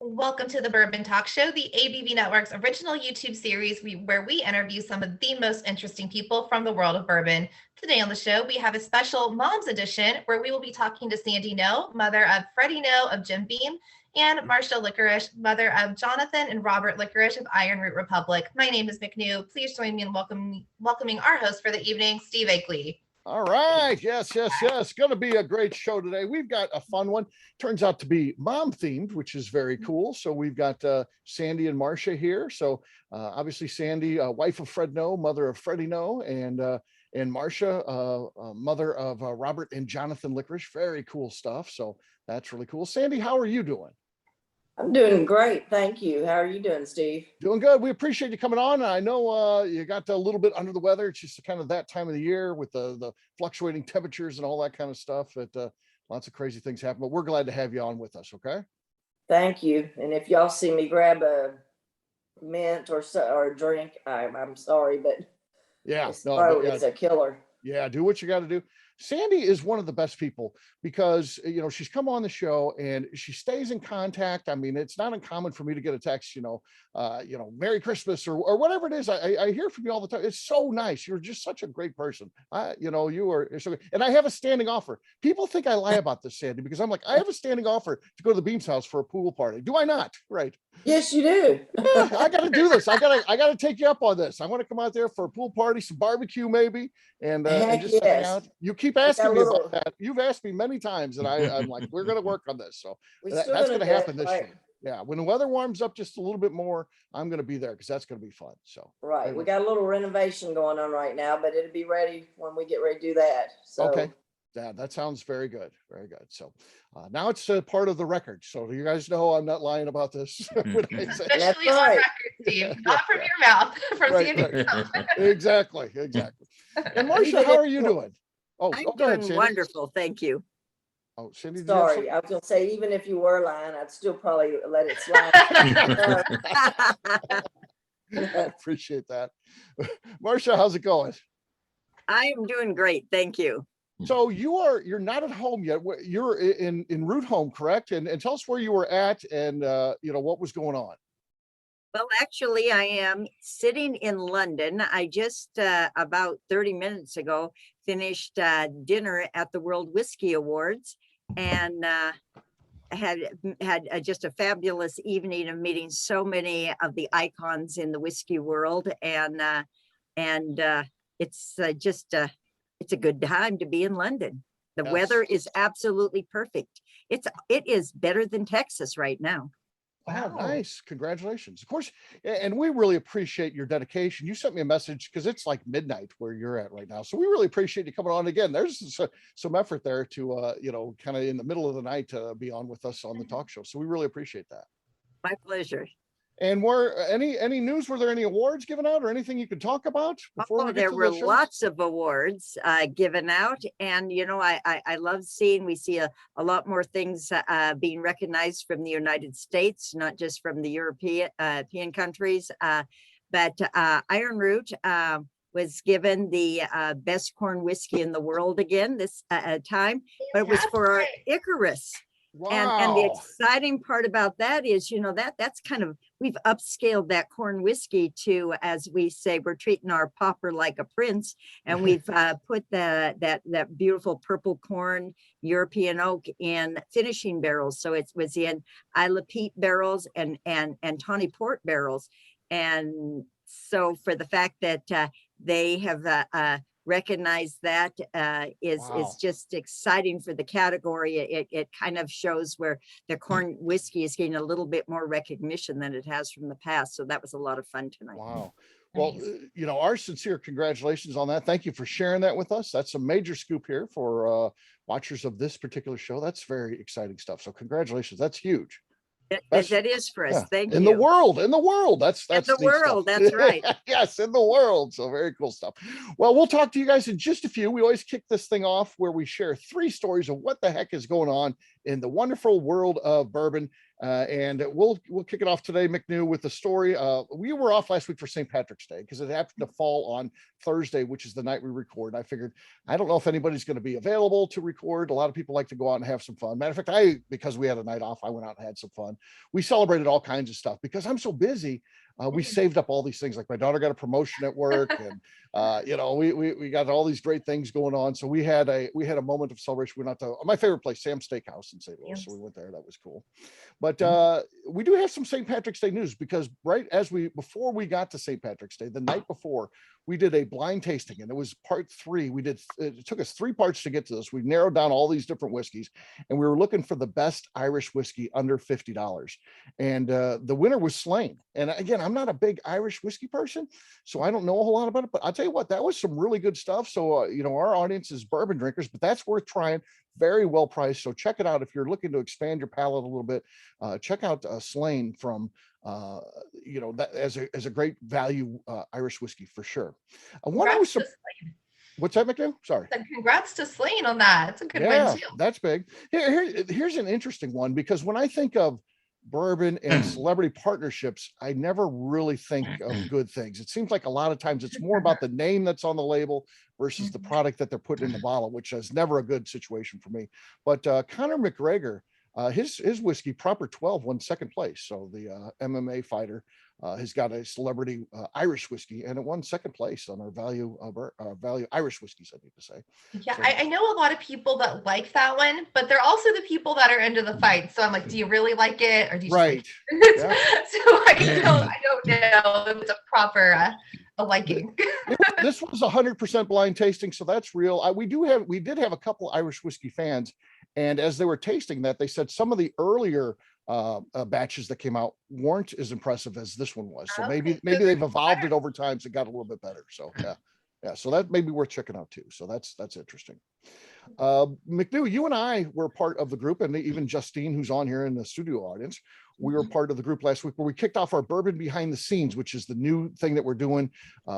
Welcome to the Bourbon Talk Show, the ABV Network's original YouTube series where we interview some of the most interesting people from the world of bourbon. Today on the show, we have a special Moms Edition where we will be talking to Sandy Noe, mother of Freddie Noe of Jim Beam, and Marcia Likarish, mother of Jonathan and Robert Likarish of Iron Root Republic. My name is McNew. Please join me in welcoming our host for the evening, Steve Akley. All right. Yes. Going to be a great show today. We've got a fun one. Turns out to be mom themed, which is very cool. So we've got Sandy and Marcia here. So obviously Sandy, wife of Fred Noe, mother of Freddie Noe, and Marcia, mother of Robert and Jonathan Likarish. Very cool stuff. So that's really cool. Sandy, how are you doing? I'm doing great. Thank you. How are you doing, Steve? Doing good. We appreciate you coming on. I know you got a little bit under the weather. It's just kind of that time of the year with the fluctuating temperatures and all that kind of stuff that lots of crazy things happen, but we're glad to have you on with us. Okay. Thank you. And if y'all see me grab a mint or a drink, I'm sorry, but yeah, it's a killer. Yeah. Do what you got to do. Sandy is one of the best people because, she's come on the show and she stays in contact. I mean, it's not uncommon for me to get a text, Merry Christmas or whatever it is. I hear from you all the time. It's so nice. You're just such a great person. You are so good. And I have a standing offer. People think I lie about this, Sandy, because I'm like, I have a standing offer to go to the Beams house for a pool party. Do I not? Right. Yes, you do. Yeah, I got to do this. I got to take you up on this. I want to come out there for a pool party, some barbecue maybe, and just hang out. You keep asking me about that. You've asked me many times, and I'm like, we're going to work on this. So that's going to happen this year. Yeah, when the weather warms up just a little bit more, I'm going to be there because that's going to be fun. So right, we got a little renovation going on right now, but it'll be ready when we get ready to do that. So okay. Yeah, that sounds very good. Very good. So now it's part of the record. So you guys know I'm not lying about this. Especially on record, Steve. Not from your mouth, from Sandy. Exactly. And Marcia, how are you doing? I'm doing ahead, wonderful. Thank you. Oh, Sandy. Sorry, I was going to say, even if you were lying, I'd still probably let it slide. Appreciate that. Marcia, how's it going? I am doing great. Thank you. So you're not at home yet. You're in Root Home, correct? And tell us where you were at and what was going on. Well, actually, I am sitting in London. I just about 30 minutes ago finished dinner at the World Whiskey Awards and had just a fabulous evening of meeting so many of the icons in the whiskey world, and it's it's a good time to be in London. The weather is absolutely perfect. It is better than Texas right now. Wow, nice. Congratulations. Of course. And we really appreciate your dedication. You sent me a message because it's like midnight where you're at right now. So we really appreciate you coming on again. There's some effort there to, kind of in the middle of the night to be on with us on the talk show. So we really appreciate that. My pleasure. And were any news? Were there any awards given out or anything you could talk about before we get there to were the show? Lots of awards given out, and I love seeing we see a lot more things being recognized from the United States, not just from the European countries. But Iron Root was given the best corn whiskey in the world again this time, but it was for our Icarus. Wow. And the exciting part about that is, that's kind of, we've upscaled that corn whiskey to, as we say, we're treating our popper like a prince. And we've put that beautiful purple corn European oak in finishing barrels. So it was in Isla Peat barrels and Tawny Port barrels. And so for the fact that they have recognize that is just exciting for the category. It kind of shows where the corn whiskey is getting a little bit more recognition than it has from the past. So that was a lot of fun tonight. Wow. Well, our sincere congratulations on that. Thank you for sharing that with us. That's a major scoop here for watchers of this particular show. That's very exciting stuff. So congratulations. That's huge. That is for us. Yeah. Thank you. In the world. That's the world. Stuff. That's right. Yes, in the world. So very cool stuff. Well, we'll talk to you guys in just a few. We always kick this thing off where we share 3 stories of what the heck is going on in the wonderful world of bourbon. And we'll kick it off today, McNew, with the story. We were off last week for St. Patrick's Day because it happened to fall on Thursday, which is the night we record. I figured, I don't know if anybody's going to be available to record. A lot of people like to go out and have some fun. Matter of fact, because we had a night off, I went out and had some fun. We celebrated all kinds of stuff because I'm so busy. We saved up all these things. Like my daughter got a promotion at work, and we got all these great things going on. So we had a moment of celebration. We went out to my favorite place, Sam's Steakhouse in St. Louis. So we went there. That was cool. But we do have some St. Patrick's Day news because before we got to St. Patrick's Day, the night before, we did a blind tasting, and it was part 3. It took us 3 parts to get to this. We narrowed down all these different whiskeys, and we were looking for the best Irish whiskey under $50. And the winner was Slane. And again, I'm not a big Irish whiskey person, so I don't know a whole lot about it, but I'll tell you what, that was some really good stuff. So, our audience is bourbon drinkers, but that's worth trying. Very well priced. So check it out. If you're looking to expand your palate a little bit, check out Slane from, that as a great value Irish whiskey for sure. What's that, McNew? Sorry. Congrats to Slane on that. It's a good win too. That's big. Here's an interesting one, because when I think of bourbon and celebrity partnerships, I never really think of good things. It seems like a lot of times it's more about the name that's on the label versus the product that they're putting in the bottle, which is never a good situation for me. But Conor McGregor, his whiskey Proper 12 won second place. So the MMA fighter has got a celebrity Irish whiskey, and it won second place on our value Irish whiskeys, I need to say. Yeah, so, I know a lot of people that like that one, but they're also the people that are into the fight. So I'm like, do you really like it, or do you? Right. Yeah. So I don't know if it's a proper a liking. This was 100% blind tasting, so that's real. We did have a couple Irish whiskey fans, and as they were tasting that, they said some of the earlier batches that came out weren't as impressive as this one was. So maybe they've evolved it over time, so it got a little bit better. So yeah. So that may be worth checking out too. So that's interesting. McNew, you and I were part of the group, and even Justine, who's on here in the studio audience, we were part of the group last week where we kicked off our Bourbon Behind the Scenes, which is the new thing that we're doing.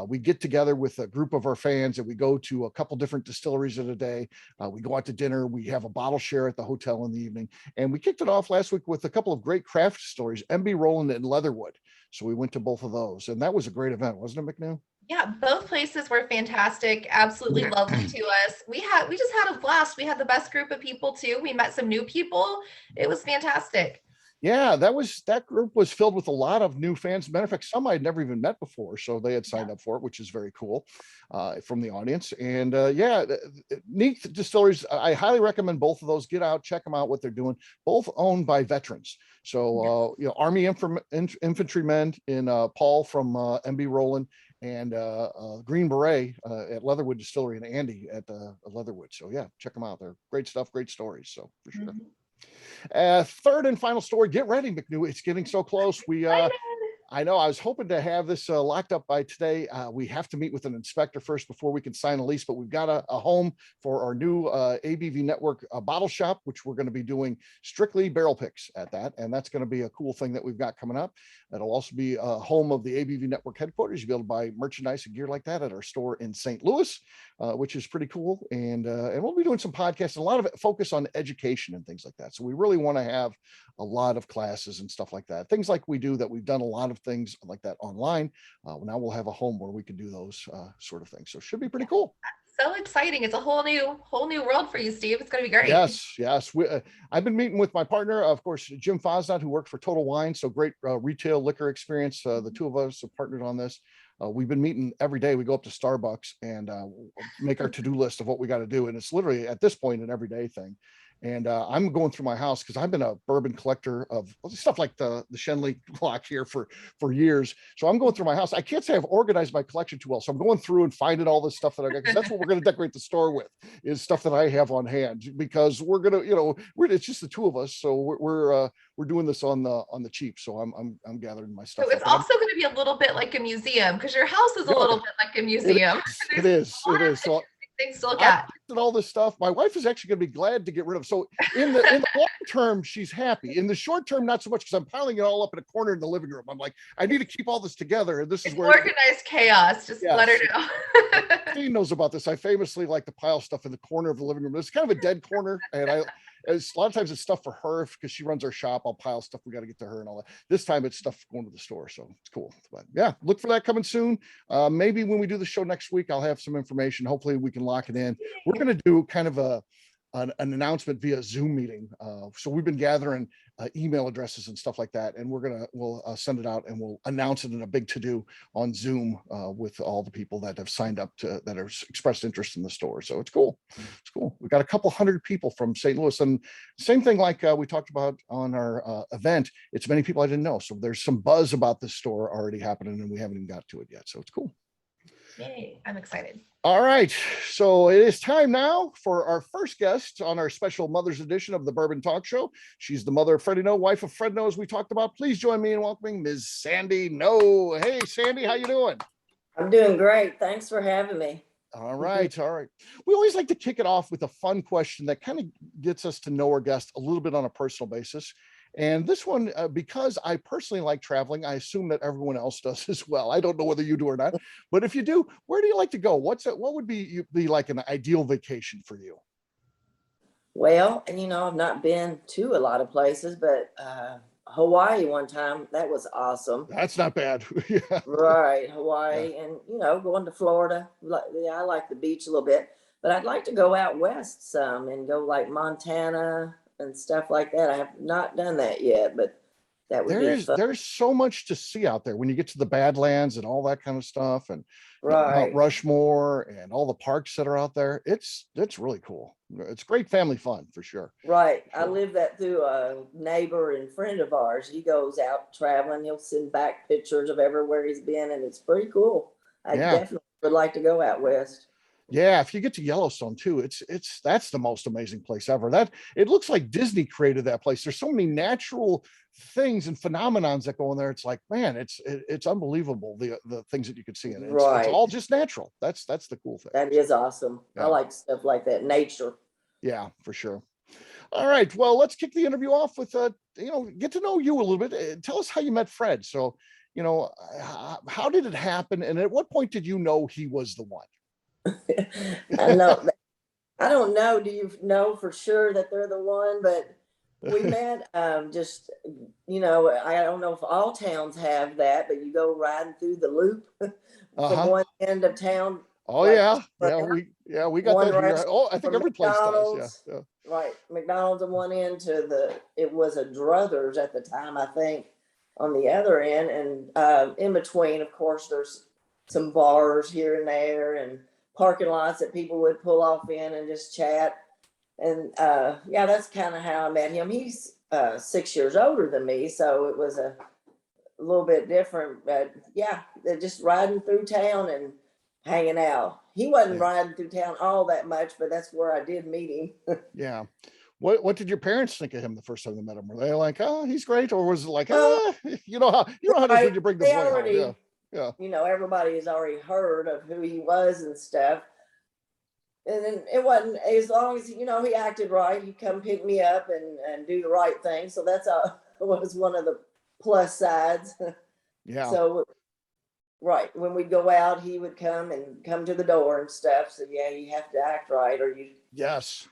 We get together with a group of our fans, and we go to a couple different distilleries in a day. We go out to dinner. We have a bottle share at the hotel in the evening. And we kicked it off last week with a couple of great craft stories, MB Roland and Leatherwood. So we went to both of those, and that was a great event, wasn't it, McNew? Yeah, both places were fantastic. Absolutely lovely to us. We just had a blast. We had the best group of people too. We met some new people. It was fantastic. Yeah, that group was filled with a lot of new fans. Matter of fact, some I'd never even met before, so they had signed up for it, which is very cool from the audience. And neat distilleries. I highly recommend both of those. Get out, check them out, what they're doing. Both owned by veterans. So Army infantrymen in Paul from MB Roland, and Green Beret at Leatherwood Distillery, and Andy at Leatherwood. So yeah, check them out. They're great stuff, great stories. So for sure. Third and final story. Get ready, McNew. It's getting so close. I know I was hoping to have this locked up by today. We have to meet with an inspector first before we can sign a lease, but we've got a home for our new ABV Network bottle shop, which we're going to be doing strictly barrel picks at that. And that's going to be a cool thing that we've got coming up. It'll also be a home of the ABV Network headquarters. You'll be able to buy merchandise and gear like that at our store in St. Louis, which is pretty cool. And we'll be doing some podcasts, and a lot of it focus on education and things like that. So we really want to have a lot of classes and stuff like that. Things like we do that we've done a lot of things like that online. Now we'll have a home where we can do those sort of things. So it should be pretty cool. So exciting. It's a whole new world for you, Steve. It's going to be great. Yes. I've been meeting with my partner, of course, Jim Fosnot, who works for Total Wine. So great retail liquor experience. The two of us have partnered on this. We've been meeting every day. We go up to Starbucks and make our to-do list of what we got to do. And it's literally at this point an everyday thing. And I'm going through my house because I've been a bourbon collector of stuff like the Shenley clock here for years. So I'm going through my house. I can't say I've organized my collection too well. So I'm going through and finding all this stuff that I got, because that's what we're going to decorate the store with, is stuff that I have on hand, because we're going to, it's just the two of us. So we're doing this on the cheap. So I'm gathering my stuff. So it's also going to be a little bit like a museum, because your house is a little bit like a museum. It is. So things to look at. All this stuff my wife is actually going to be glad to get rid of. So in the long term, she's happy. In the short term, not so much, because I'm piling it all up in a corner in the living room. I'm like, I need to keep all this together. And this is where organized chaos. Just let her know. She knows about this. I famously like to pile stuff in the corner of the living room. It's kind of a dead corner, and a lot of times it's stuff for her because she runs our shop. I'll pile stuff we got to get to her and all that. This time it's stuff going to the store, so it's cool. But yeah, look for that coming soon. Maybe when we do the show next week, I'll have some information. Hopefully we can lock it in. We're going to do kind of an announcement via Zoom meeting. So we've been gathering email addresses and stuff like that, and we'll send it out and we'll announce it in a big to-do on Zoom with all the people that have signed up that have expressed interest in the store. So it's cool. It's cool. We got a couple hundred people from St. Louis, and same thing like we talked about on our event. It's many people I didn't know. So there's some buzz about this store already happening, and we haven't even got to it yet. So it's cool. Yay, I'm excited. All right, so it is time now for our first guest on our special Mother's edition of the Bourbon Talk Show. She's the mother of Freddie Noe, wife of Fred Noe, as we talked about. Please join me in welcoming Ms. Sandy Noe. Hey, Sandy, how you doing? I'm doing great. Thanks for having me. All right, all right. We always like to kick it off with a fun question that kind of gets us to know our guest a little bit on a personal basis. And this one, because I personally like traveling, I assume that everyone else does as well. I don't know whether you do or not, but if you do, where do you like to go? What would be like an ideal vacation for you? Well, and I've not been to a lot of places, but Hawaii one time, that was awesome. That's not bad. Yeah. Right, Hawaii, yeah. And going to Florida. Yeah, I like the beach a little bit, but I'd like to go out west some and go like Montana and stuff like that. I have not done that yet, but that would be fun. There's so much to see out there when you get to the Badlands and all that kind of stuff, and right. Mount Rushmore and all the parks that are out there. It's really cool. It's great family fun for sure. Right. Sure. I lived that through a neighbor and friend of ours. He goes out traveling. He'll send back pictures of everywhere he's been, and it's pretty cool. I definitely would like to go out west. Yeah, if you get to Yellowstone too, that's the most amazing place ever. That it looks like Disney created that place. There's so many natural things and phenomenons that go in there. It's like, man, it's unbelievable the things that you could see in it. It's all just natural. That's the cool thing. That is awesome. Yeah. I like stuff like that, nature. Yeah, for sure. All right, well, let's kick the interview off with get to know you a little bit. Tell us how you met Fred. So, how did it happen, and at what point did you know he was the one? I don't know. Do you know for sure that they're the one? But we met I don't know if all towns have that, but you go riding through the loop from one end of town. Oh, like, we got that here. Oh, I think every place does. Yeah. Right. McDonald's on one end it was a Druthers at the time, I think, on the other end. And in between, of course, there's some bars here and there and parking lots that people would pull off in and just chat. And that's kind of how I met him. He's 6 years older than me, so it was a little bit different. But they're just riding through town and hanging out. He wasn't riding through town all that much, but that's where I did meet him. Yeah. What did your parents think of him the first time they met him? Were they like, oh, he's great? Or was it like, you know how it is when you bring the boy home? Yeah. Everybody has already heard of who he was and stuff. And then it wasn't, as long as, he acted right, he'd come pick me up and do the right thing. So that's was one of the plus sides. Yeah. So, right. When we'd go out, he would come to the door and stuff. So you have to act right or you. Yes.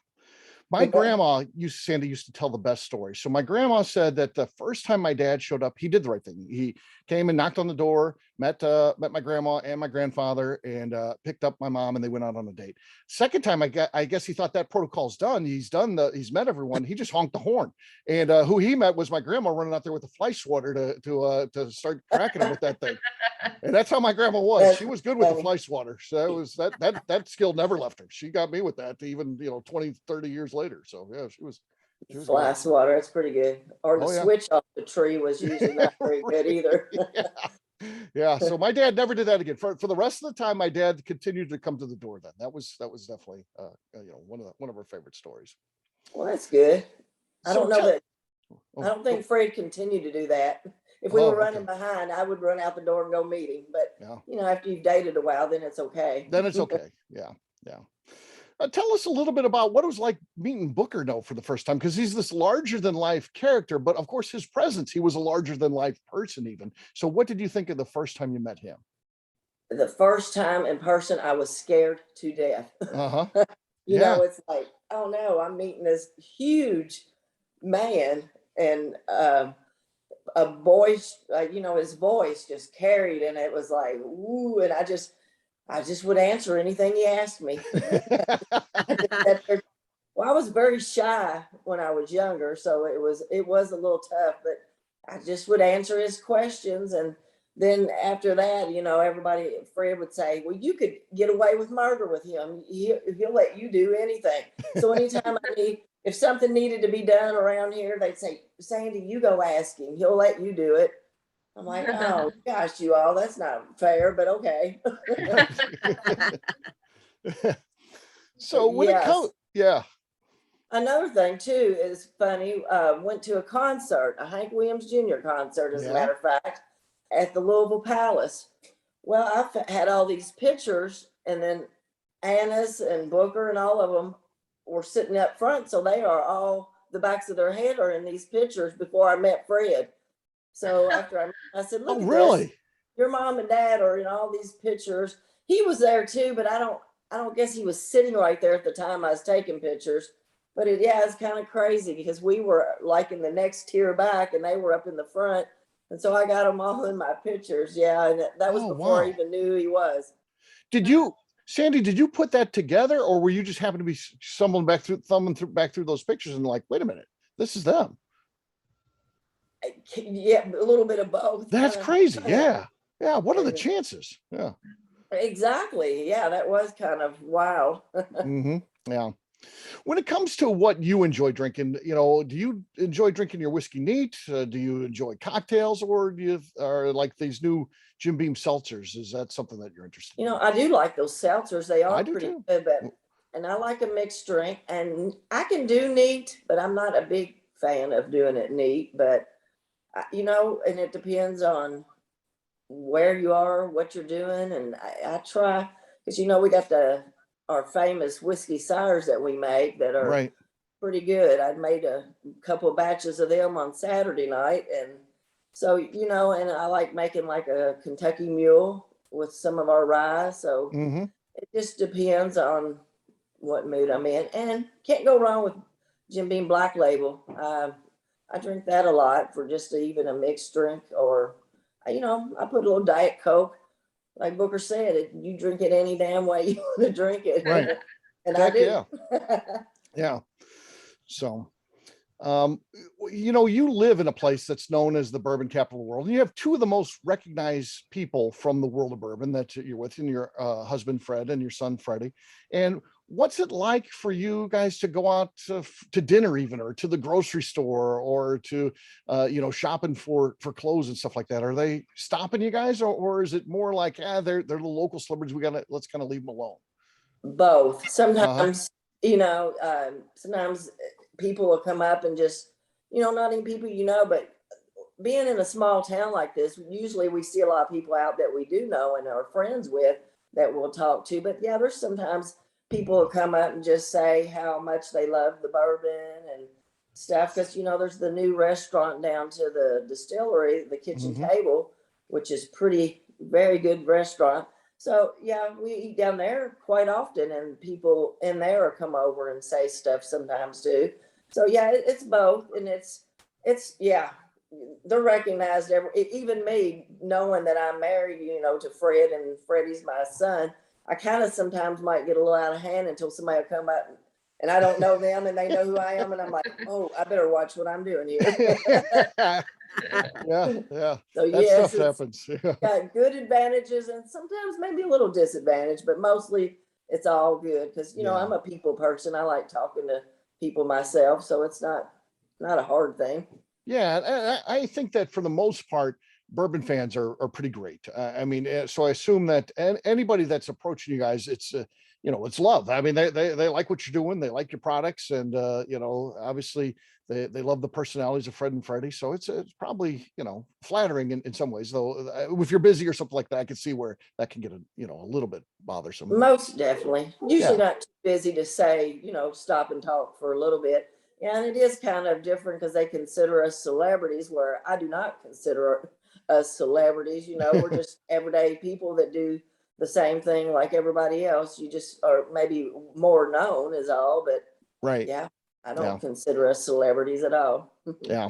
My grandma Sandy used to tell the best stories. So my grandma said that the first time my dad showed up, he did the right thing. He came and knocked on the door, met my grandma and my grandfather, and picked up my mom, and they went out on a date. Second time, I guess he thought that protocol's done. He's met everyone. He just honked the horn, and who he met was my grandma running out there with a fly swatter to start cracking him with that thing. And that's how my grandma was. She was good with the fly swatter. So that skill never left her. She got me with that even 20, 30 years later. So yeah, she was fly swatter. It's pretty good. Or the switch off the tree was usually not very good either. Yeah. So my dad never did that again. For the rest of the time, my dad continued to come to the door. Then that was definitely one of our favorite stories. Well, that's good. I don't think Fred continued to do that. If we were running behind, I would run out the door and go meet him. But after you've dated a while, then it's okay. Then it's okay. Yeah. Tell us a little bit about what it was like meeting Booker Noe for the first time, because he's this larger than life character, but of course his presence, he was a larger than life person even. So what did you think of the first time you met him? The first time in person, I was scared to death. Uh-huh. It's like oh no, I'm meeting this huge man, and a voice, his voice just carried, and it was like, ooh, and I just would answer anything he asked me. I just sat there. Well, I was very shy when I was younger, so it was a little tough, but I just would answer his questions. And then after that, Fred would say, well, you could get away with murder with him. He'll let you do anything. So anytime if something needed to be done around here, they'd say, Sandy, you go ask him. He'll let you do it. I'm like, oh gosh, you all, that's not fair, but okay. So when it comes, yeah. Another thing too is funny. Went to a concert, a Hank Williams Jr. concert, as a matter of fact, at the Louisville Palace. Well, I had all these pictures, and then Annis and Booker and all of them were sitting up front, so they are all, the backs of their head are in these pictures before I met Fred. So after I said, look, really? This. Your mom and dad are in all these pictures. He was there too, but I don't guess he was sitting right there at the time I was taking pictures. But it's kind of crazy because we were like in the next tier back and they were up in the front. And so I got them all in my pictures. Yeah. And that was before I even knew who he was. Sandy, did you put that together, or were you just happen to be thumbing back through those pictures and like, wait a minute, this is them? Yeah, a little bit of both. That's crazy. Yeah. Yeah. What are the chances? Yeah. Exactly. Yeah, that was kind of wild. Yeah. When it comes to what you enjoy drinking, do you enjoy drinking your whiskey neat? Do you enjoy cocktails, or are like these new Jim Beam seltzers? Is that something that you're interested in? I do like those seltzers. They are pretty too. good, and I like a mixed drink, and I can do neat, but I'm not a big fan of doing it neat. But and it depends on where you are, what you're doing, and I try, because we got our famous whiskey sours that we make that are pretty good. I made a couple of batches of them on Saturday night, and so and I like making like a Kentucky Mule with some of our rye. So it just depends on what mood I'm in, and can't go wrong with Jim Beam Black Label. I drink that a lot for just even a mixed drink, or I put a little Diet Coke. Like Booker said, you drink it any damn way you want to drink it. Right. And I do. Yeah. Yeah. So, you live in a place that's known as the bourbon capital of the world. And you have two of the most recognized people from the world of bourbon that you're with, and your husband, Fred, and your son, Freddie. And what's it like for you guys to go out to dinner even, or to the grocery store, or to, shopping for clothes and stuff like that? Are they stopping you guys, or is it more like, they're the local celebrities, let's kind of leave them alone? Both. Sometimes, sometimes people will come up and just, not even people, but being in a small town like this, usually we see a lot of people out that we do know and are friends with that we'll talk to. But yeah, there's sometimes people will come up and just say how much they love the bourbon and stuff. Because, there's the new restaurant down to the Distillery, the Kitchen Table, which is very good restaurant. So yeah, we eat down there quite often, and people in there come over and say stuff sometimes too. So yeah, it's both, and it's they're recognized. Even me, knowing that I'm married, to Fred, and Freddie's my son, I kind of sometimes might get a little out of hand until somebody will come up and I don't know them and they know who I am, and I'm like, oh, I better watch what I'm doing here. Yeah. So that stuff happens. Got good advantages and sometimes maybe a little disadvantage, but mostly it's all good because I'm a people person. I like talking to people myself, so it's not a hard thing. Yeah, I think that for the most part, bourbon fans are pretty great. So I assume that anybody that's approaching you guys, it's it's love. I mean, they like what you're doing, they like your products, and obviously they love the personalities of Fred and Freddie. So it's probably flattering in some ways. Though if you're busy or something like that, I can see where that can get a little bit bothersome. Most definitely. Usually not too busy to say stop and talk for a little bit. Yeah, and it is kind of different because they consider us celebrities, where I do not consider us celebrities. We're just everyday people that do the same thing like everybody else. You just are maybe more known is all, but Right. Yeah. I Yeah. don't consider us celebrities at all. Yeah,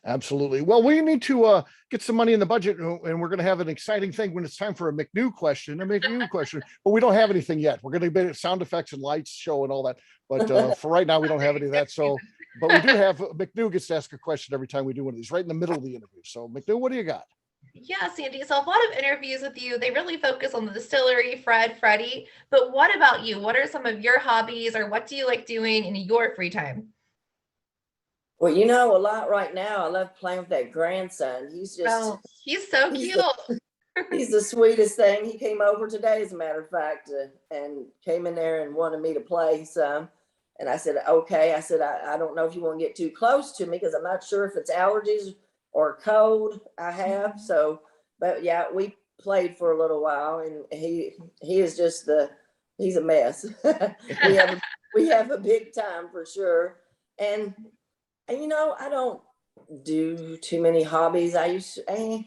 absolutely. Well, we need to get some money in the budget, and we're going to have an exciting thing when it's time for a McNew question, but we don't have anything yet. We're going to get sound effects and lights show and all that. But for right now, we don't have any of that. So, but we do have McNew gets to ask a question every time we do one of these, right in the middle of the interview. So McNew, what do you got? Yeah, Sandy. So a lot of interviews with you, they really focus on the distillery, Freddie. But what about you? What are some of your hobbies, or what do you like doing in your free time? Well, you know, a lot right now. I love playing with that grandson. Oh, he's so he's cute. he's the sweetest thing. He came over today, as a matter of fact, and came in there and wanted me to play some. And I said, okay. I said, I don't know if you want to get too close to me because I'm not sure if it's allergies or cold I have. So, but yeah, we played for a little while, and he is just he's a mess. we have a big time for sure. And you know, I don't do too many hobbies. I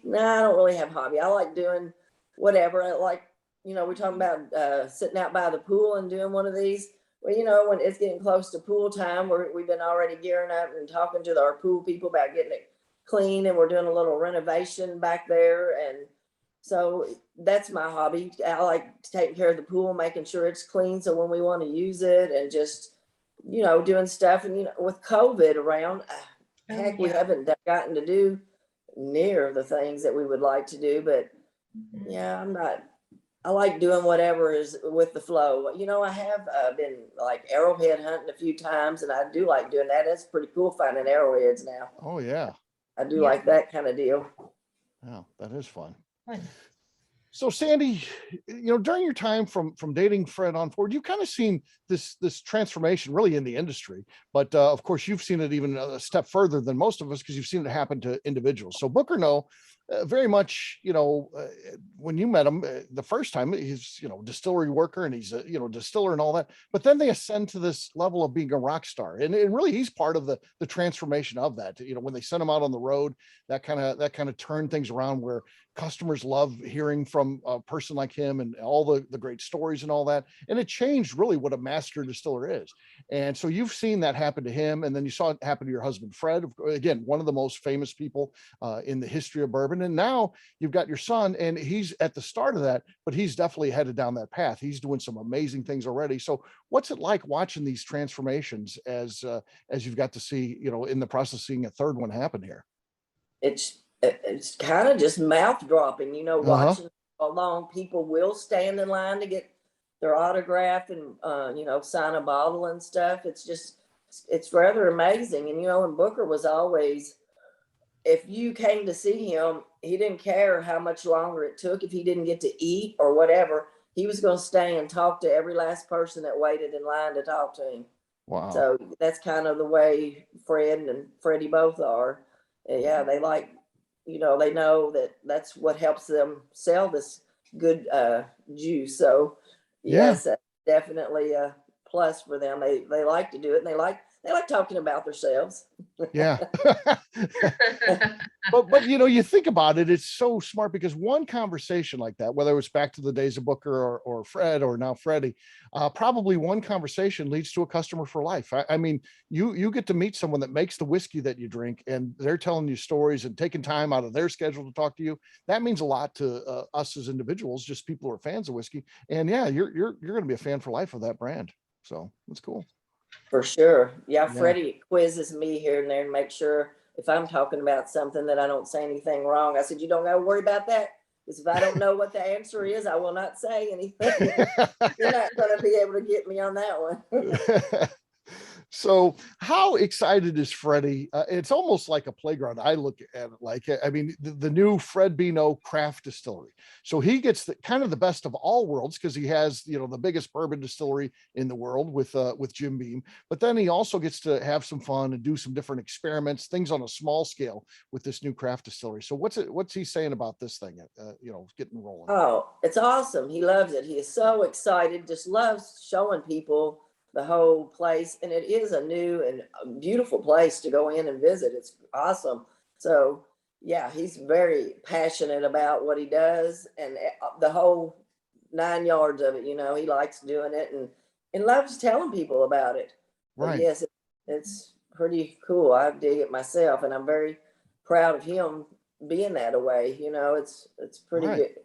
don't really have hobby. I like doing whatever. I like, you know, we're talking about sitting out by the pool and doing one of these. Well, you know, when it's getting close to pool time, we've been already gearing up and talking to our pool people about getting it clean, and we're doing a little renovation back there. And so that's my hobby. I like taking care of the pool, making sure it's clean, so when we want to use it, and just, you know, doing stuff. And, you know, with COVID around, heck, we haven't gotten to do near the things that we would like to do. But yeah, I like doing whatever is with the flow. You know, I have been like arrowhead hunting a few times, and I do like doing that. It's pretty cool finding arrowheads now. Oh yeah. I do like that kind of deal. Yeah, that is fun. So Sandy, you know, during your time from dating Fred on forward, you've kind of seen this transformation really in the industry, but of course you've seen it even a step further than most of us because you've seen it happen to individuals. So Booker Noe, very much, you know, when you met him the first time, he's, you know, distillery worker, and he's a, you know, distiller and all that, but then they ascend to this level of being a rock star, and really he's part of the transformation of that. You know, when they sent him out on the road, that kind of turned things around, where customers love hearing from a person like him and all the great stories and all that. And it changed really what a master distiller is. And so you've seen that happen to him. And then you saw it happen to your husband, Fred, again, one of the most famous people in the history of bourbon. And now you've got your son, and he's at the start of that, but he's definitely headed down that path. He's doing some amazing things already. So what's it like watching these transformations as you've got to see, you know, in the process of seeing a third one happen here? It's kind of just mouth dropping, you know, watching how long people will stand in line to get their autograph and, you know, sign a bottle and stuff. It's rather amazing. And, you know, and Booker was always, if you came to see him, he didn't care how much longer it took. If he didn't get to eat or whatever, he was going to stay and talk to every last person that waited in line to talk to him. Wow. So that's kind of the way Fred and Freddie both are. Yeah, they like, you know, they know that that's what helps them sell this good juice. So yes, that's definitely a plus for them. They like to do it, and they like talking about themselves. Yeah. but you know, you think about it, it's so smart, because one conversation like that, whether it's back to the days of Booker or Fred or now Freddie, probably one conversation leads to a customer for life. I mean, you get to meet someone that makes the whiskey that you drink, and they're telling you stories and taking time out of their schedule to talk to you. That means a lot to us as individuals, just people who are fans of whiskey. And yeah, you're going to be a fan for life of that brand. So that's cool. For sure. Yeah, Freddie quizzes me here and there and makes sure if I'm talking about something that I don't say anything wrong. I said, you don't got to worry about that, because if I don't know what the answer is, I will not say anything. You're not going to be able to get me on that one. So how excited is Freddie? It's almost like a playground. I look at it like, I mean, the new Fred Noe craft distillery. So he gets kind of the best of all worlds, because he has, you know, the biggest bourbon distillery in the world with Jim Beam, but then he also gets to have some fun and do some different experiments, things on a small scale with this new craft distillery. So what's he saying about this thing, you know, getting rolling? Oh, it's awesome. He loves it. He is so excited, just loves showing people the whole place. And it is a new and a beautiful place to go in and visit. It's awesome. So yeah, he's very passionate about what he does, and the whole 9 yards of it. You know, he likes doing it and loves telling people about it. Right. Yes, it's pretty cool. I dig it myself, and I'm very proud of him being that way. It's pretty Right. good.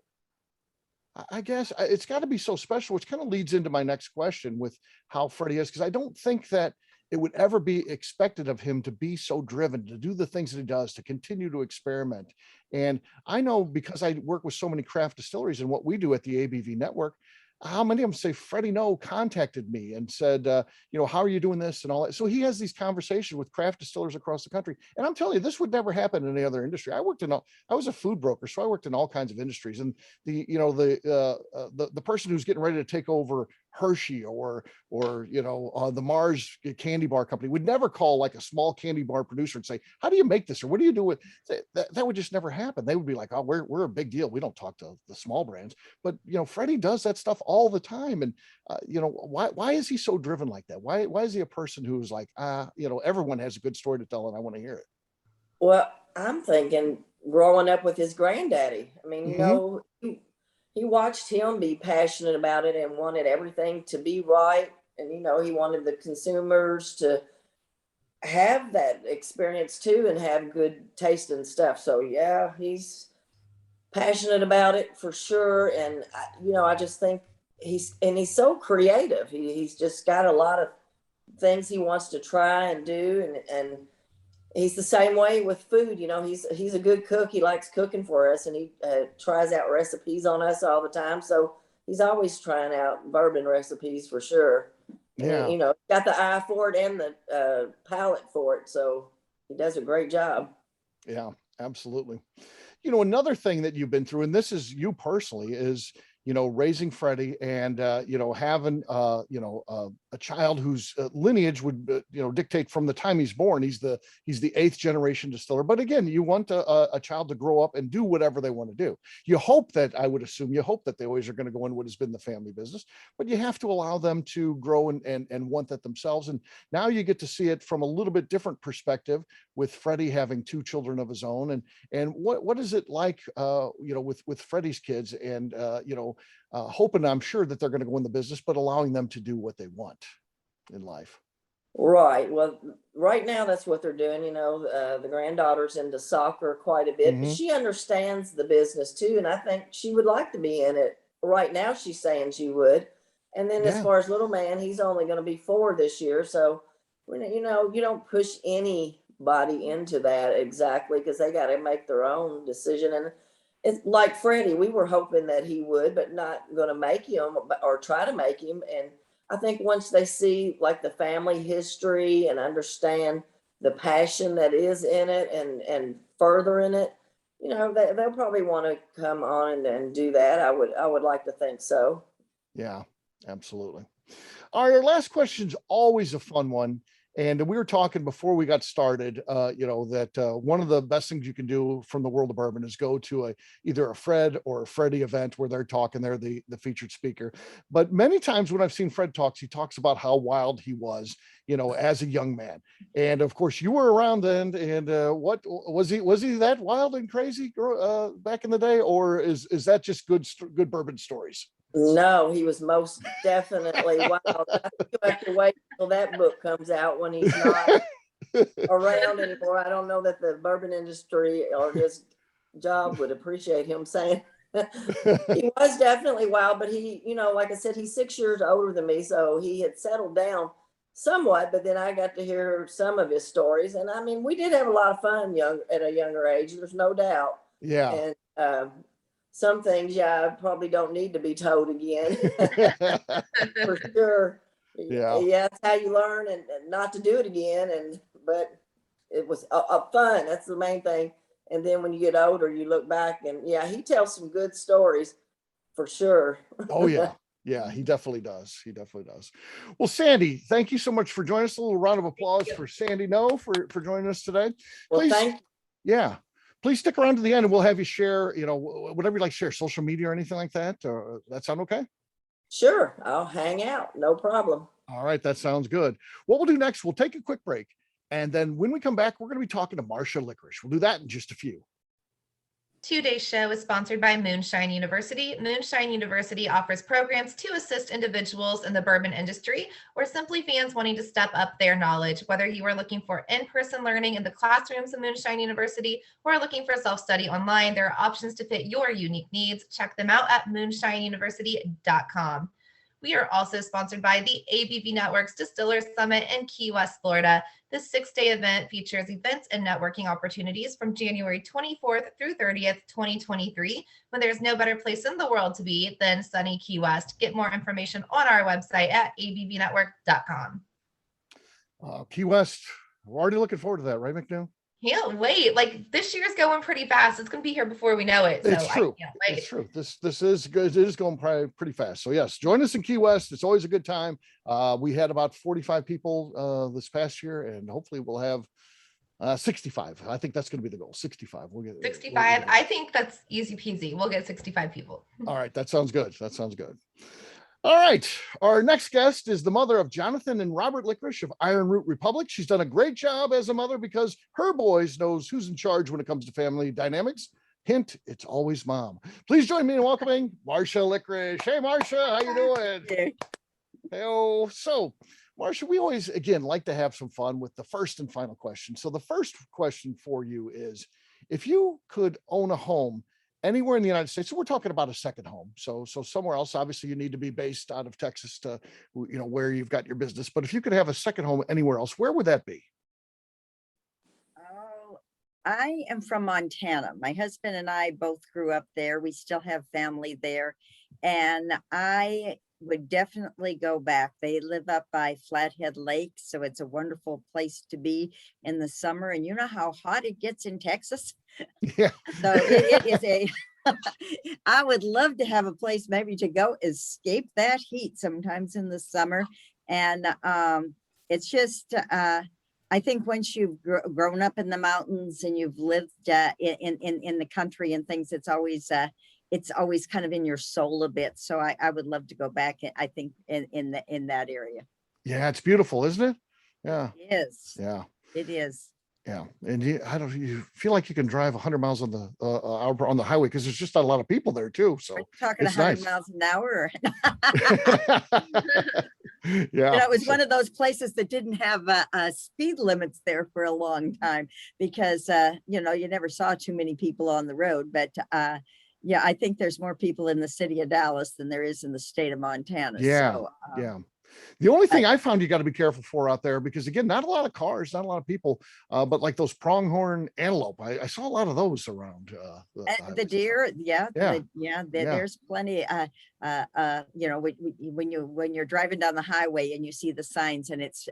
I guess it's got to be so special, which kind of leads into my next question with how Freddie is, because I don't think that it would ever be expected of him to be so driven to do the things that he does, to continue to experiment. And I know, because I work with so many craft distilleries and what we do at the ABV Network, how many of them say Freddie Noe contacted me and said, how are you doing this and all that. So he has these conversations with craft distillers across the country. And I'm telling you, this would never happen in any other industry. I was a food broker, so I worked in all kinds of industries. And the person who's getting ready to take over Hershey or the Mars candy bar company would never call like a small candy bar producer and say, how do you make this, or what do you do with that? Would just never happen. They would be like, oh, we're a big deal, we don't talk to the small brands. But Freddie does that stuff all the time. And why is he so driven like that? Why is he a person who's like, everyone has a good story to tell and I want to hear it? Well, I'm thinking growing up with his granddaddy. I mean, he watched him be passionate about it and wanted everything to be right. And, he wanted the consumers to have that experience too and have good taste and stuff. So yeah, he's passionate about it for sure. And, I just think he's so creative. He's just got a lot of things he wants to try and do. And he's the same way with food. He's a good cook. He likes cooking for us, and he tries out recipes on us all the time. So he's always trying out bourbon recipes for sure. Yeah. And, got the eye for it and the palate for it. So he does a great job. Yeah, absolutely. Another thing that you've been through, and this is you personally, is raising Freddie and having a child whose lineage would dictate from the time he's born. He's the 8th generation distiller. But again, you want a child to grow up and do whatever they want to do. You hope that they always are going to go in what has been the family business, but you have to allow them to grow and want that themselves. And now you get to see it from a little bit different perspective with Freddie having 2 children of his own. And what is it like with Freddie's kids and hoping, I'm sure, that they're going to go in the business, but allowing them to do what they want in life. Right. Well, right now that's what they're doing. The granddaughter's into soccer quite a bit, but she understands the business too. And I think she would like to be in it. Right now she's saying she would. And then as far as little man, he's only going to be 4 this year. So, you don't push anybody into that exactly, because they got to make their own decision. And it's like Freddie, we were hoping that he would, but not going to make him or try to make him. And I think once they see like the family history and understand the passion that is in it and further in it, they'll probably want to come on and do that. I would like to think so. Yeah, absolutely. Our last question's always a fun one. And we were talking before we got started, that one of the best things you can do from the world of bourbon is go to either a Fred or a Freddie event where they're talking, they're the featured speaker. But many times when I've seen Fred talks, he talks about how wild he was, as a young man. And of course you were around then. And what was he that wild and crazy back in the day? Or is that just good bourbon stories? No, he was most definitely wild. You have to wait until that book comes out when he's not around anymore. I don't know that the bourbon industry or his job would appreciate him saying he was definitely wild, but he, like I said, he's 6 years older than me, so he had settled down somewhat, but then I got to hear some of his stories. And I mean, we did have a lot of fun at a younger age, there's no doubt. Yeah. And some things, I probably don't need to be told again. For sure. Yeah. That's how you learn and not to do it again. But it was fun. That's the main thing. And then when you get older, you look back and he tells some good stories for sure. Oh yeah. Yeah, he definitely does. He definitely does. Well, Sandy, thank you so much for joining us. A little round of applause for Sandy Noe for joining us today. Well, Please, thank you. Yeah. Please stick around to the end and we'll have you share, whatever you like to share, social media or anything like that. That sound okay? Sure. I'll hang out. No problem. All right. That sounds good. What we'll do next, we'll take a quick break. And then when we come back, we're going to be talking to Marcia Likarish. We'll do that in just a few. Today's show is sponsored by Moonshine University. Moonshine University offers programs to assist individuals in the bourbon industry or simply fans wanting to step up their knowledge. Whether you are looking for in-person learning in the classrooms of Moonshine University or are looking for self-study online, there are options to fit your unique needs. Check them out at moonshineuniversity.com. We are also sponsored by the ABV Network's Distiller Summit in Key West, Florida. This 6-day event features events and networking opportunities from January 24th through 30th, 2023, when there's no better place in the world to be than sunny Key West. Get more information on our website at abvnetwork.com. Key West, we're already looking forward to that, right, McNew? Can't wait. Like, this year's going pretty fast. It's going to be here before we know it. So It's true. I can't wait. It's true. This is good. It is going pretty fast. So yes, join us in Key West. It's always a good time. We had about 45 people this past year, and hopefully we'll have 65. I think that's going to be the goal. 65. We'll get 65. I think that's easy peasy. We'll get 65 people. All right. That sounds good. That sounds good. All right. Our next guest is the mother of Jonathan and Robert Likarish of Iron Root Republic. She's done a great job as a mother because her boys knows who's in charge when it comes to family dynamics. Hint, it's always mom. Please join me in welcoming Marcia Likarish. Hey, Marcia, how you doing? Hey, so Marcia, we always, again, like to have some fun with the first and final question. So the first question for you is, if you could own a home anywhere in the United States, so we're talking about a second home. So somewhere else, obviously you need to be based out of Texas to, where you've got your business. But if you could have a second home anywhere else, where would that be? Oh, I am from Montana. My husband and I both grew up there. We still have family there. And I would definitely go back. They live up by Flathead Lake, so it's a wonderful place to be in the summer. And you know how hot it gets in Texas? Yeah. So it is a, I would love to have a place maybe to go escape that heat sometimes in the summer. And it's just, I think once you've grown up in the mountains and you've lived in the country and things, it's always kind of in your soul a bit. So I would love to go back, I think, in that area. Yeah, it's beautiful, isn't it? Yeah. It is. Yeah. It is. Yeah, and you feel like you can drive 100 miles on the hour on the highway because there's just not a lot of people there too. So are you talking 100 miles an hour? Yeah, it was one of those places that didn't have speed limits there for a long time because you never saw too many people on the road. But yeah, I think there's more people in the city of Dallas than there is in the state of Montana. Yeah, so, yeah. The only thing I found you got to be careful for out there, because again, not a lot of cars, not a lot of people, but like those pronghorn antelope, I saw a lot of those around. The deer, yeah. There's plenty. When you're driving down the highway and you see the signs and it's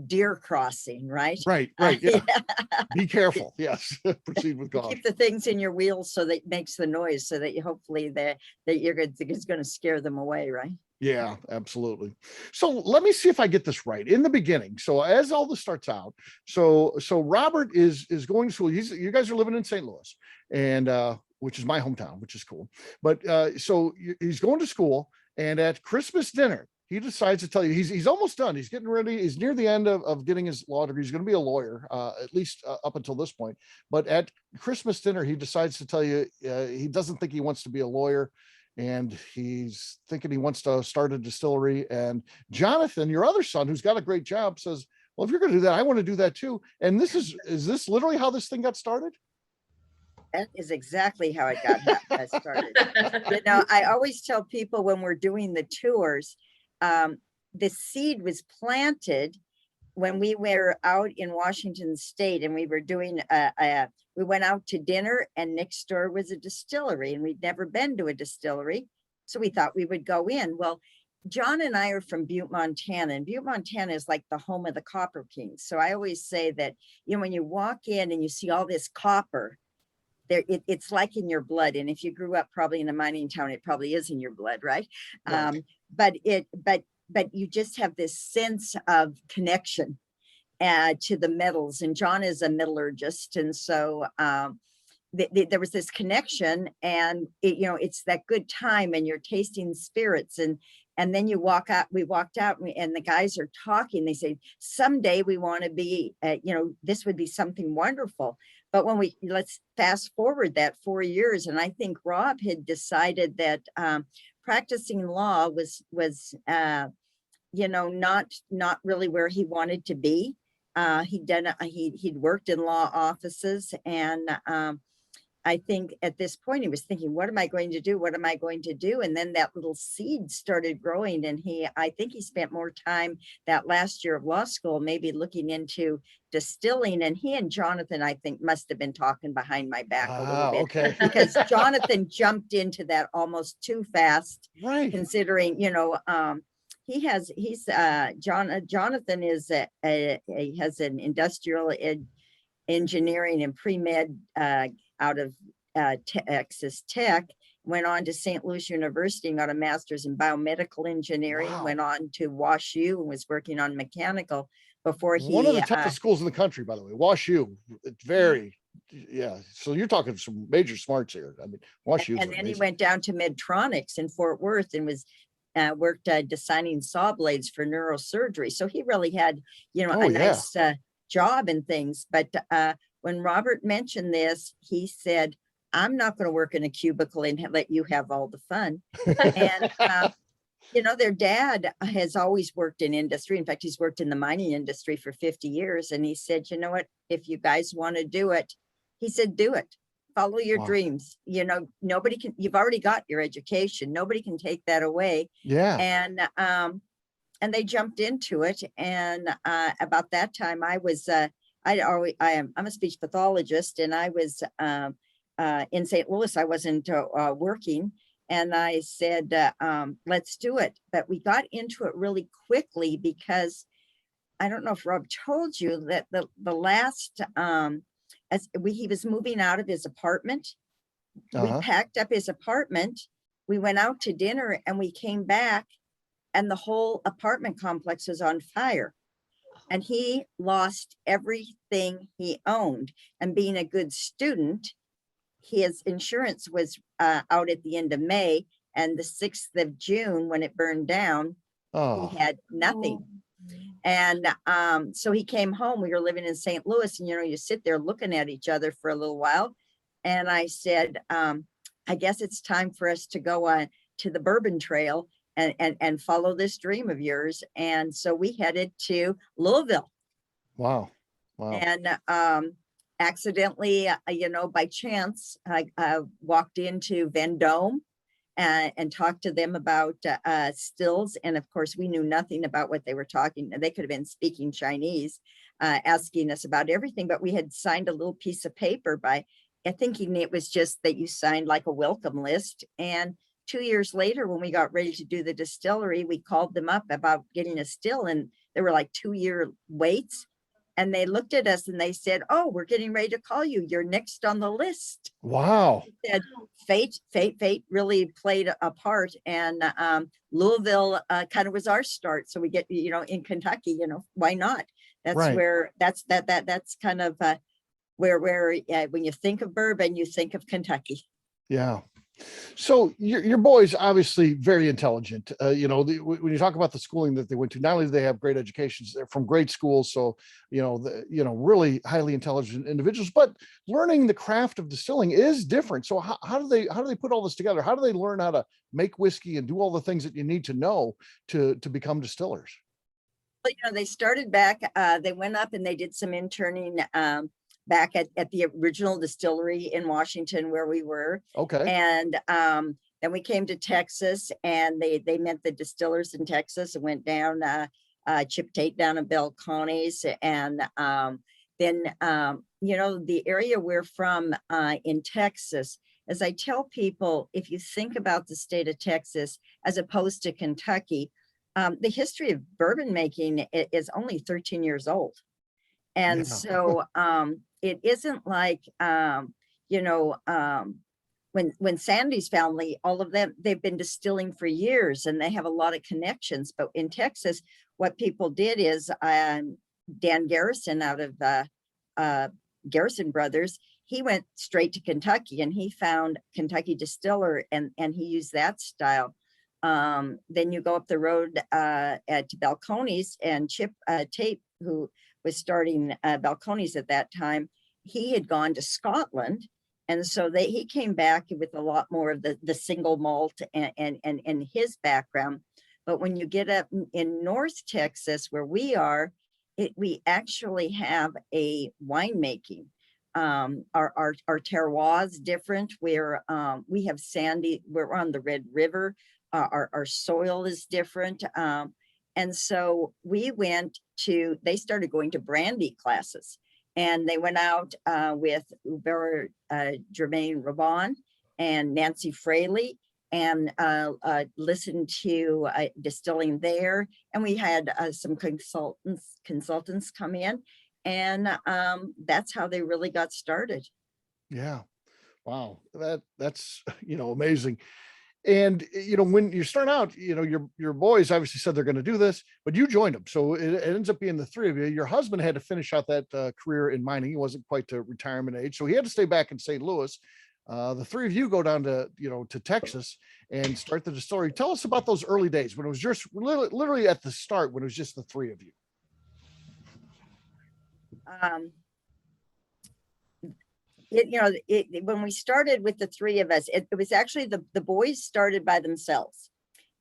deer crossing, right? Right. Yeah. Be careful. Yes. Proceed with caution. Keep the things in your wheels so that it makes the noise, so that you hopefully it's going to scare them away, right? Yeah, absolutely. So let me see if I get this right in the beginning. So as all this starts out, so Robert is going to school. You guys are living in St. Louis, and which is my hometown, which is cool. But so he's going to school, and at Christmas dinner, he decides to tell you he's almost done. He's getting ready. He's near the end of getting his law degree. He's going to be a lawyer, at least up until this point. But at Christmas dinner, he decides to tell you he doesn't think he wants to be a lawyer. And he's thinking he wants to start a distillery. And Jonathan, your other son, who's got a great job, says, well, if you're going to do that, I want to do that too. And is this literally how this thing got started? That is exactly how it got started. I always tell people when we're doing the tours, the seed was planted when we were out in Washington State, and we were doing we went out to dinner, and next door was a distillery, and we'd never been to a distillery. So we thought we would go in. Well, John and I are from Butte, Montana, and Butte, Montana is like the home of the Copper Kings. So I always say that, when you walk in and you see all this copper, it's like in your blood. And if you grew up probably in a mining town, it probably is in your blood, right? Right. But you just have this sense of connection to the metals. And John is a metallurgist. And so there was this connection, and it's that good time, and you're tasting spirits. And And then we walked out and the guys are talking. They say, someday we want to be, this would be something wonderful. But let's fast forward that 4 years. And I think Rob had decided that practicing law was not really where he wanted to be. He'd worked in law offices, and I think at this point he was thinking, what am I going to do? What am I going to do? And then that little seed started growing, and I think he spent more time that last year of law school, maybe looking into distilling. And he and Jonathan, I think, must have been talking behind my back a little bit, okay. because Jonathan jumped into that almost too fast, Right. considering, Jonathan he has an industrial engineering and pre-med out of Texas Tech, went on to St. Louis University and got a master's in biomedical engineering, Wow. went on to WashU and was working on mechanical before he— One of the toughest schools in the country, by the way, WashU. It's very, yeah. So you're talking some major smarts here. I mean, WashU. And then he went down to Medtronics in Fort Worth and was worked designing saw blades for neurosurgery. So he really had, nice job and things. But when Robert mentioned this, he said, I'm not going to work in a cubicle and let you have all the fun. And, their dad has always worked in industry. In fact, he's worked in the mining industry for 50 years. And he said, you know what, if you guys want to do it, he said, do it. Follow your dreams. Nobody can, you've already got your education. Nobody can take that away. Yeah. And they jumped into it. And about that time I was, I'm a speech pathologist, and I was in St. Louis. I wasn't working. And I said, let's do it. But we got into it really quickly because I don't know if Rob told you that the last, he was moving out of his apartment. We packed up his apartment. We went out to dinner and we came back and the whole apartment complex was on fire. And he lost everything he owned. And being a good student, his insurance was out at the end of May, and the 6th of June, when it burned down, he had nothing. And so he came home. We were living in St. Louis, and you sit there looking at each other for a little while. And I said, I guess it's time for us to go on to the Bourbon Trail and follow this dream of yours. And so we headed to Louisville. Wow. And accidentally, by chance, I walked into Vendome and talked to them about stills. And of course, we knew nothing about what they were talking. They could have been speaking Chinese, asking us about everything, but we had signed a little piece of paper by thinking it was just that you signed like a welcome list. And 2 years later, when we got ready to do the distillery, we called them up about getting a still, and there were like 2-year waits. And they looked at us and they said, oh, we're getting ready to call you. You're next on the list. Wow. Said, fate really played a part. And Louisville kind of was our start. So we get, in Kentucky, why not? That's right. Where that's kind of where when you think of bourbon, you think of Kentucky. Yeah. So your boys obviously very intelligent. When you talk about the schooling that they went to, not only do they have great educations, they're from great schools. So, really highly intelligent individuals, but learning the craft of distilling is different. So how do they put all this together? How do they learn how to make whiskey and do all the things that you need to know to become distillers? Well, they started back, they went up and they did some interning, back at the original distillery in Washington where we were. Okay. And then we came to Texas, and they met the distillers in Texas and went down Chip Tate down in Belcones. And then, the area we're from in Texas, as I tell people, if you think about the state of Texas as opposed to Kentucky, the history of bourbon making is only 13 years old. And so it isn't like, when Sandy's family, all of them, they've been distilling for years and they have a lot of connections. But in Texas, what people did is Dan Garrison out of Garrison Brothers, he went straight to Kentucky and he found Kentucky Distiller and he used that style. Then you go up the road at Balcones, and Chip Tate, who was starting Balcones at that time, he had gone to Scotland. And so he came back with a lot more of the single malt and his background. But when you get up in North Texas, where we are, we actually have a winemaking. Our terroir is different. We have sandy, we're on the Red River. Our soil is different. And so they started going to brandy classes. And they went out with Hubert Germain Rabon and Nancy Fraley, and listened to distilling there. And we had some consultants come in, and that's how they really got started. Yeah. Wow. That's, amazing. And, when you start out, your boys obviously said they're going to do this, but you joined them. So it ends up being the three of you. Your husband had to finish out that career in mining. He wasn't quite to retirement age, so he had to stay back in St. Louis. The three of you go down to Texas and start the distillery. Tell us about those early days when it was just literally at the start, when it was just the three of you. When we started with the three of us, it was actually the boys started by themselves.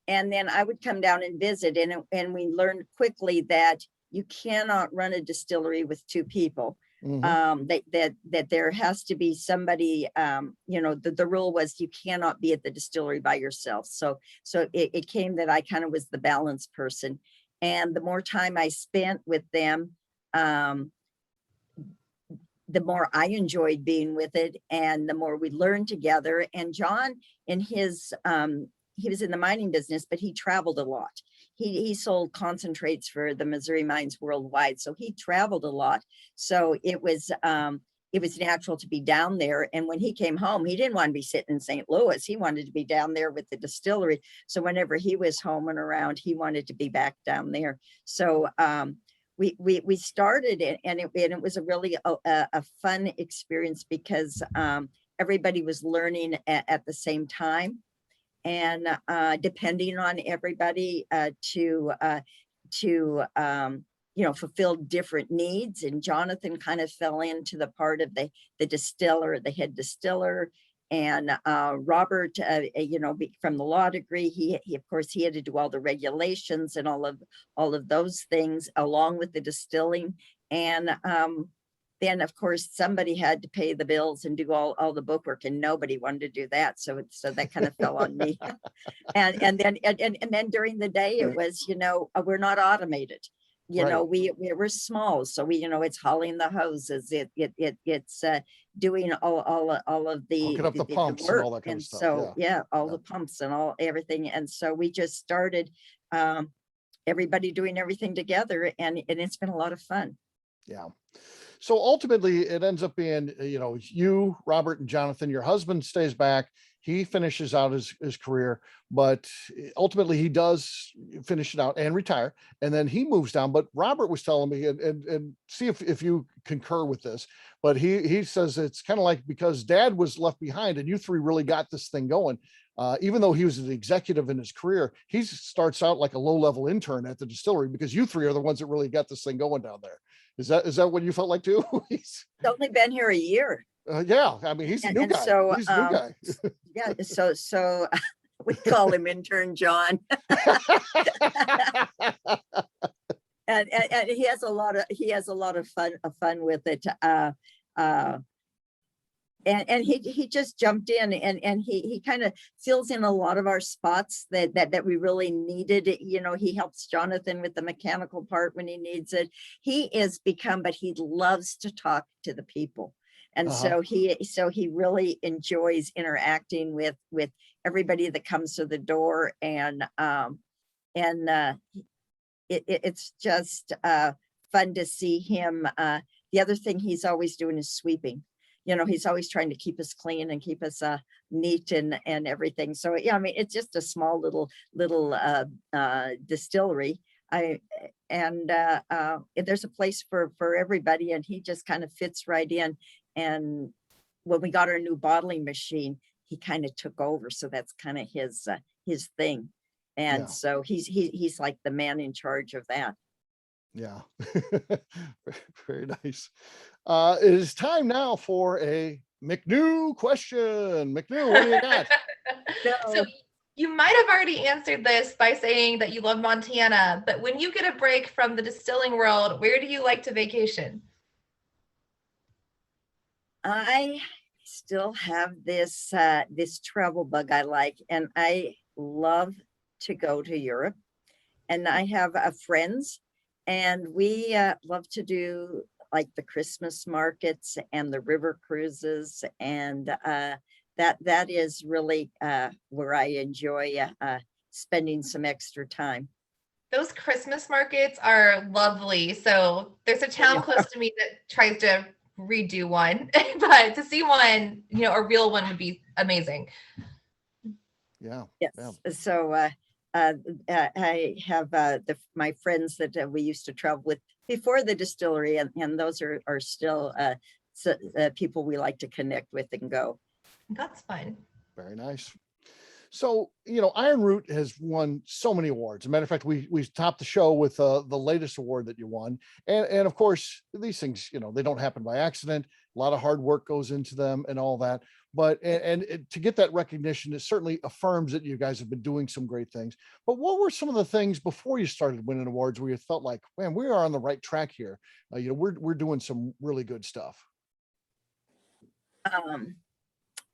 And then I would come down and visit, and we learned quickly that you cannot run a distillery with two people. Mm-hmm. That there has to be somebody, the rule was you cannot be at the distillery by yourself. So it came that I kind of was the balance person. And the more time I spent with them, the more I enjoyed being with it, and the more we learned together. And John, he was in the mining business, but he traveled a lot. He sold concentrates for the Missouri mines worldwide, so he traveled a lot. So it was natural to be down there. And when he came home, he didn't want to be sitting in St. Louis. He wanted to be down there with the distillery. So whenever he was home and around, he wanted to be back down there. So we started it, and it was a really a fun experience, because everybody was learning at the same time, and depending on everybody to fulfill different needs. And Jonathan kind of fell into the part of the distiller, the head distiller. And Robert, from the law degree, he of course he had to do all the regulations and all of those things along with the distilling. And then of course somebody had to pay the bills and do all the bookwork, and nobody wanted to do that. So that kind of fell on me. and then during the day it was, we're not automated. We're small, so it's hauling the hoses. It's doing all of the hooking up the pumps and all that kind of stuff. So the pumps and everything. And so we just started everybody doing everything together, and it's been a lot of fun. Yeah. So ultimately it ends up being, you, Robert, and Jonathan. Your husband stays back. He finishes out his career, but ultimately he does finish it out and retire, and then he moves down. But Robert was telling me, and see if you concur with this, but he says it's kind of like because Dad was left behind and you three really got this thing going. Even though he was an executive in his career, he starts out like a low-level intern at the distillery, because you three are the ones that really got this thing going down there. Is that what you felt like too? He's only been here a year. Yeah, I mean, he's a new guy. So, he's a new guy. Yeah, so we call him Intern John. and he has a lot of fun with it. And he just jumped in, and he kind of fills in a lot of our spots that we really needed. He helps Jonathan with the mechanical part when he needs it. But he loves to talk to the people. And so he really enjoys interacting with everybody that comes to the door. And it's just fun to see him. The other thing he's always doing is sweeping. He's always trying to keep us clean and keep us neat and everything. So yeah, I mean, it's just a small little distillery. There's a place for everybody, and he just kind of fits right in. And when we got our new bottling machine, he kind of took over. So that's kind of his thing. And Yeah. so he's like the man in charge of that. Yeah. Very nice. It is time now for a McNew question. McNew, what do you got? So you might have already answered this by saying that you love Montana, but when you get a break from the distilling world, where do you like to vacation? I still have this this travel bug I like, and I love to go to Europe. And I have friends, and we love to do like the Christmas markets and the river cruises, and that is really where I enjoy spending some extra time. Those Christmas markets are lovely. So there's a town close to me that tries to redo one, but to see one, a real one would be amazing. Yeah. Yes. Yeah. So I have my friends that we used to travel with before the distillery, and those are still people we like to connect with and go. That's fun. Very nice. So, Iron Root has won so many awards. As a matter of fact, we topped the show with the latest award that you won. And of course, these things, they don't happen by accident. A lot of hard work goes into them and all that. But to get that recognition, it certainly affirms that you guys have been doing some great things. But what were some of the things before you started winning awards where you felt like, man, we are on the right track here? We're doing some really good stuff.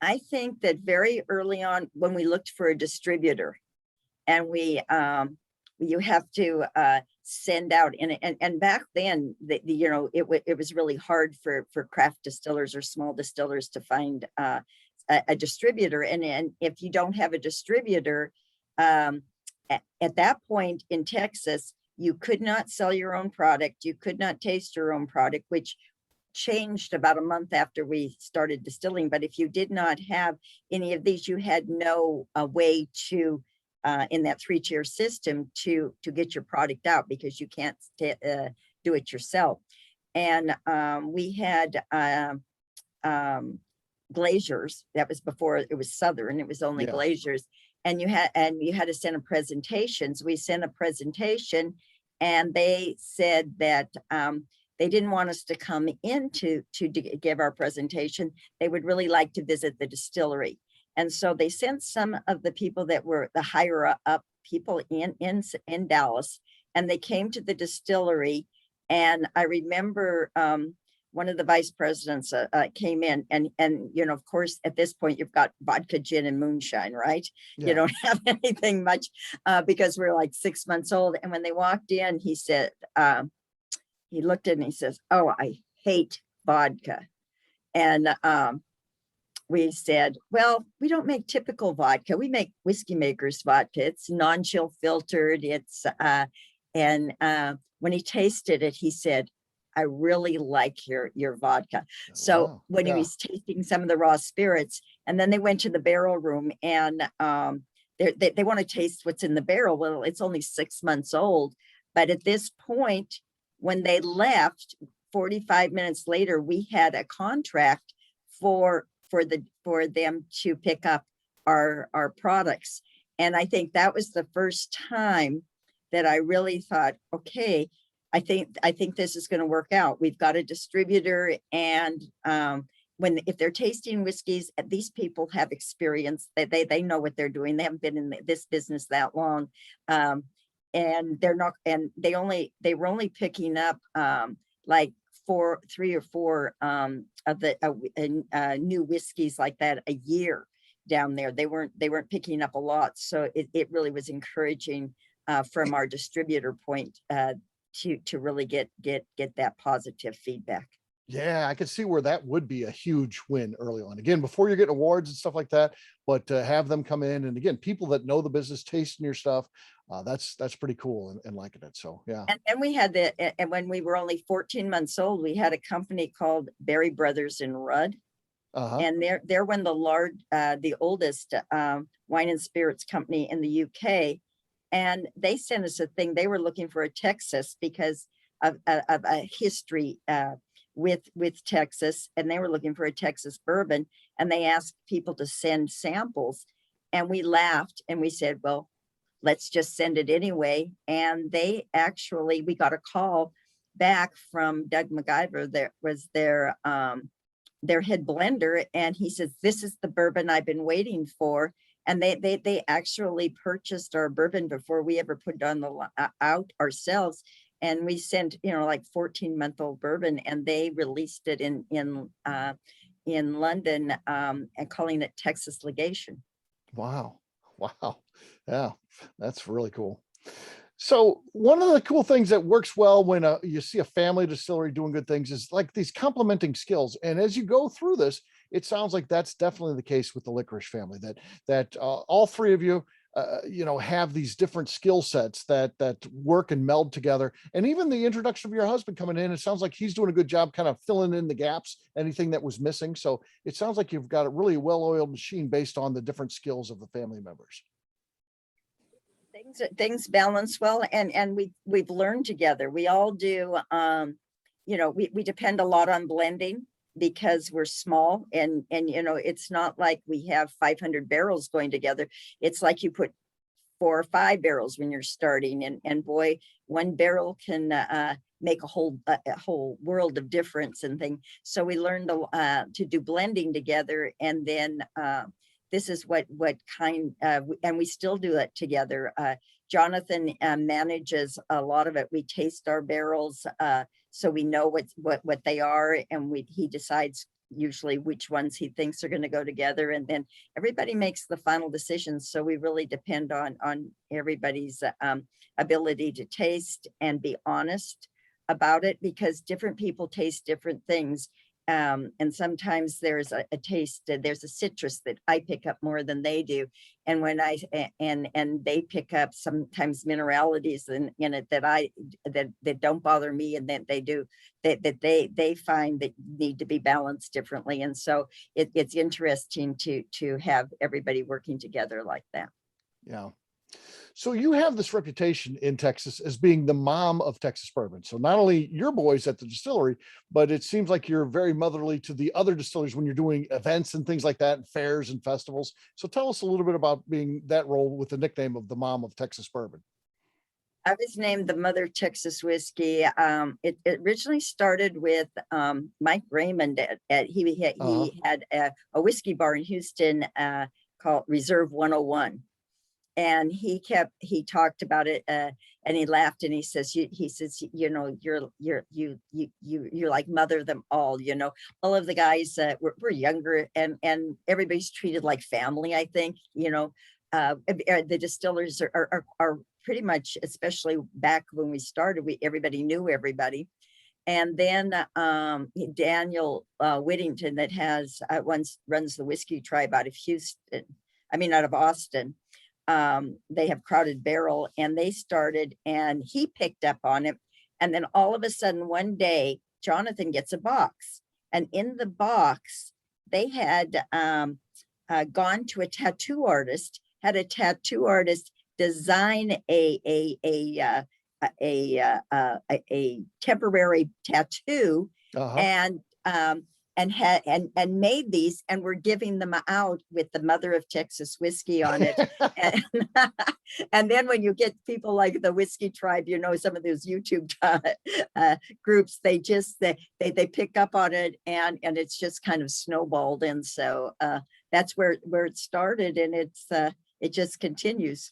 I think that very early on, when we looked for a distributor, and you have to send out, and back then, it was really hard for craft distillers or small distillers to find a distributor, and if you don't have a distributor, at that point in Texas, you could not sell your own product, you could not taste your own product, which changed about a month after we started distilling. But if you did not have any of these, you had no way to in that 3-tier system to get your product out, because you can't do it yourself. And we had glaziers. That was before it was Southern, it was only glaziers, and you had to send a presentation. So we sent a presentation, and they said that they didn't want us to come in to give our presentation. They would really like to visit the distillery. And so they sent some of the people that were the higher up people in Dallas, and they came to the distillery. And I remember one of the vice presidents came in, and of course, at this point, you've got vodka, gin, and moonshine, right? Yeah. You don't have anything much because we're like 6 months old. And when they walked in, he said, he looked at it and he says, "Oh, I hate vodka." And we said, "Well, we don't make typical vodka. We make whiskey maker's vodka. It's non-chill filtered. It's and when he tasted it, he said, "I really like your vodka." So when he was tasting some of the raw spirits, and then they went to the barrel room, and they want to taste what's in the barrel. Well, it's only 6 months old, but at this point, when they left, 45 minutes later, we had a contract for them to pick up our products. And I think that was the first time that I really thought, okay, I think this is going to work out. We've got a distributor, and if they're tasting whiskeys, these people have experience. They know what they're doing. They haven't been in this business that long. And they're not, and they were only picking up like 3 or 4 of the new whiskeys like that a year down there. They weren't picking up a lot, so it really was encouraging from our distributor point to really get that positive feedback. Yeah, I could see where that would be a huge win early on. Again, before you're getting awards and stuff like that, but to have them come in, and again, people that know the business, tasting your stuff, that's pretty cool and liking it. So yeah. And we had and when we were only 14 months old, we had a company called Berry Brothers in Rudd. And they're one of the oldest wine and spirits company in the UK. And they sent us a thing. They were looking for a Texas because of a history with Texas, and they were looking for a Texas bourbon, and they asked people to send samples, and we laughed and we said, well, let's just send it anyway. And we got a call back from Doug MacGyver, that was their head blender, and he says, this is the bourbon I've been waiting for. And they actually purchased our bourbon before we ever put it on the out ourselves. And we sent, like 14-month-old bourbon, and they released it in London, and calling it Texas Legation. Wow. Yeah, that's really cool. So one of the cool things that works well when you see a family distillery doing good things is like these complementing skills. And as you go through this, it sounds like that's definitely the case with the Likarish family, that all three of you, have these different skill sets that work and meld together. And even the introduction of your husband coming in, it sounds like he's doing a good job kind of filling in the gaps, anything that was missing. So it sounds like you've got a really well-oiled machine based on the different skills of the family members. Things balance well, and we've learned together. We all do. We depend a lot on blending because we're small, and it's not like we have 500 barrels going together. It's like you put 4 or 5 barrels when you're starting, and boy, one barrel can make a whole world of difference and thing. So we learned to do blending together, and then this is what kind and we still do it together. Jonathan manages a lot of it. We taste our barrels, so we know what they are, and he decides usually which ones he thinks are going to go together, and then everybody makes the final decisions. So we really depend on everybody's ability to taste and be honest about it, because different people taste different things. And sometimes there's a taste, there's a citrus that I pick up more than they do. And when and they pick up sometimes mineralities in it that don't bother me, and that they do, that they find that need to be balanced differently. And so it's interesting to have everybody working together like that. Yeah. So you have this reputation in Texas as being the mom of Texas bourbon. So not only your boys at the distillery, but it seems like you're very motherly to the other distilleries when you're doing events and things like that, and fairs and festivals. So tell us a little bit about being that role with the nickname of the mom of Texas bourbon. I was named the mother of Texas whiskey. It originally started with Mike Raymond. He had a whiskey bar in Houston called Reserve 101. And he talked about it, and he laughed, and he says, you're like mother of them all. All of the guys were younger, and everybody's treated like family. I think the distillers are pretty much, especially back when we started, everybody knew everybody. And then Daniel Whittington, that runs the whiskey tribe out of Austin. They have Crowded Barrel, and they started, and he picked up on it. And then all of a sudden one day, Jonathan gets a box, and in the box they had gone to a tattoo artist, had a tattoo artist design a temporary tattoo, and made these, and we're giving them out with the mother of Texas whiskey on it. And then when you get people like the Whiskey Tribe, some of those YouTube groups, they pick up on it, and it's just kind of snowballed. And so that's where it started, and it just continues.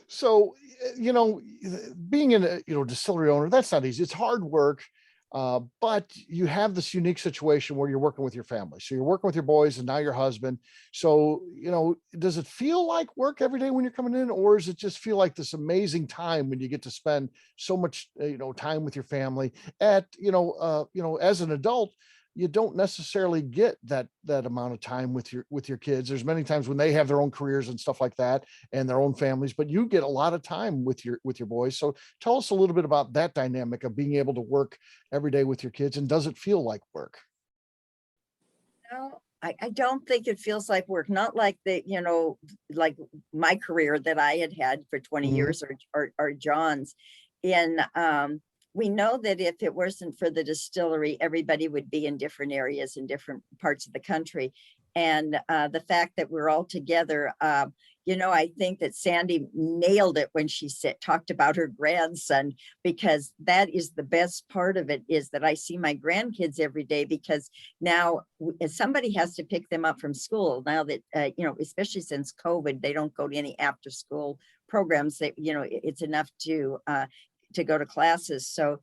So, being a distillery owner, that's not easy. It's hard work. But you have this unique situation where you're working with your family. So you're working with your boys and now your husband. So, does it feel like work every day when you're coming in, or does it just feel like this amazing time when you get to spend so much, time with your family as an adult? You don't necessarily get that amount of time with your kids. There's many times when they have their own careers and stuff like that, and their own families, but you get a lot of time with your boys. So tell us a little bit about that dynamic of being able to work every day with your kids, and does it feel like work? No, I don't think it feels like work. Not like like my career that I had for 20 years, or John's. We know that if it wasn't for the distillery, everybody would be in different areas in different parts of the country. And the fact that we're all together, I think that Sandy nailed it when she talked about her grandson, because that is the best part of it, is that I see my grandkids every day, because now somebody has to pick them up from school now that, especially since COVID, they don't go to any after school programs. That, it's enough to go to classes. So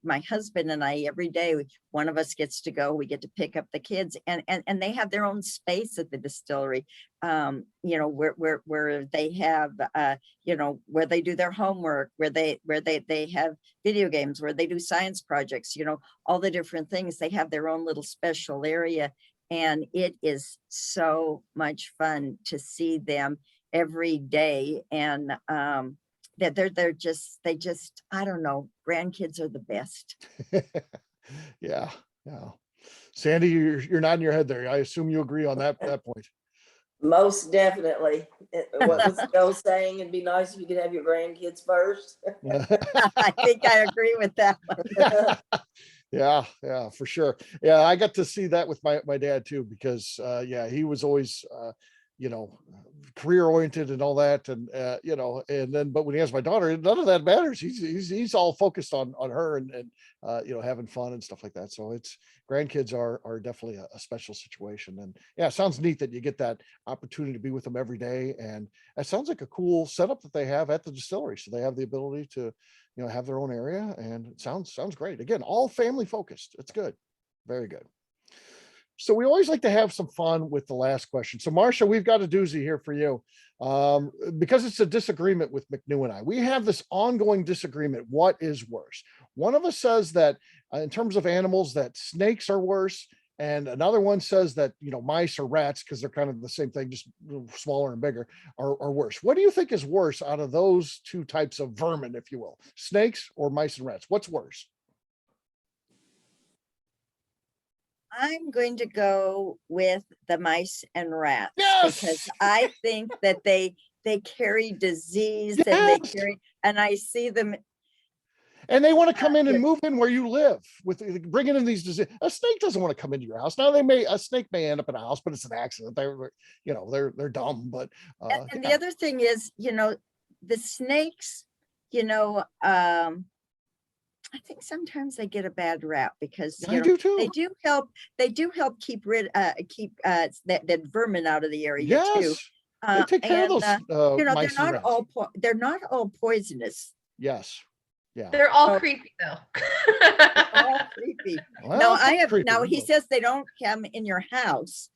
my husband and I, every day, one of us gets to go, we get to pick up the kids, and they have their own space at the distillery, where they have, where they do their homework, where they have video games, where they do science projects, all the different things. They have their own little special area. And it is so much fun to see them every day. And, that they just, I don't know, grandkids are the best. Yeah. Sandy, you're nodding your head there. I assume you agree on that point. Most definitely. What was the old saying? It'd be nice if you could have your grandkids first. I think I agree with that one. Yeah, for sure. Yeah, I got to see that with my dad too, because he was always career oriented and all that, and and then, but when he has my daughter, none of that matters. He's all focused on her and having fun and stuff like that. So grandkids are definitely a special situation. And yeah, it sounds neat that you get that opportunity to be with them every day, and it sounds like a cool setup that they have at the distillery. So they have the ability to have their own area, and it sounds great. Again, all family focused. It's good, very good. So we always like to have some fun with the last question. So Marcia, we've got a doozy here for you, because it's a disagreement with McNew and I. We have this ongoing disagreement. What is worse? One of us says that in terms of animals, that snakes are worse. And another one says that, mice or rats, because they're kind of the same thing, just smaller and bigger, are worse. What do you think is worse out of those two types of vermin, if you will? Snakes or mice and rats? What's worse? I'm going to go with the mice and rats. Yes! Because I think that they carry disease, Yes! and I see them. And they want to come in and move in where you live, with bringing in these diseases. A snake doesn't want to come into your house. Now a snake may end up in a house, but it's an accident. They're dumb. But and the other thing is, the snakes, I think sometimes they get a bad rap, because I do too. They do help keep that vermin out of the area too. They take care of those. Mice they're not all poisonous. Yes. Yeah. They're all creepy though. All creepy. Well, now he says they don't come in your house.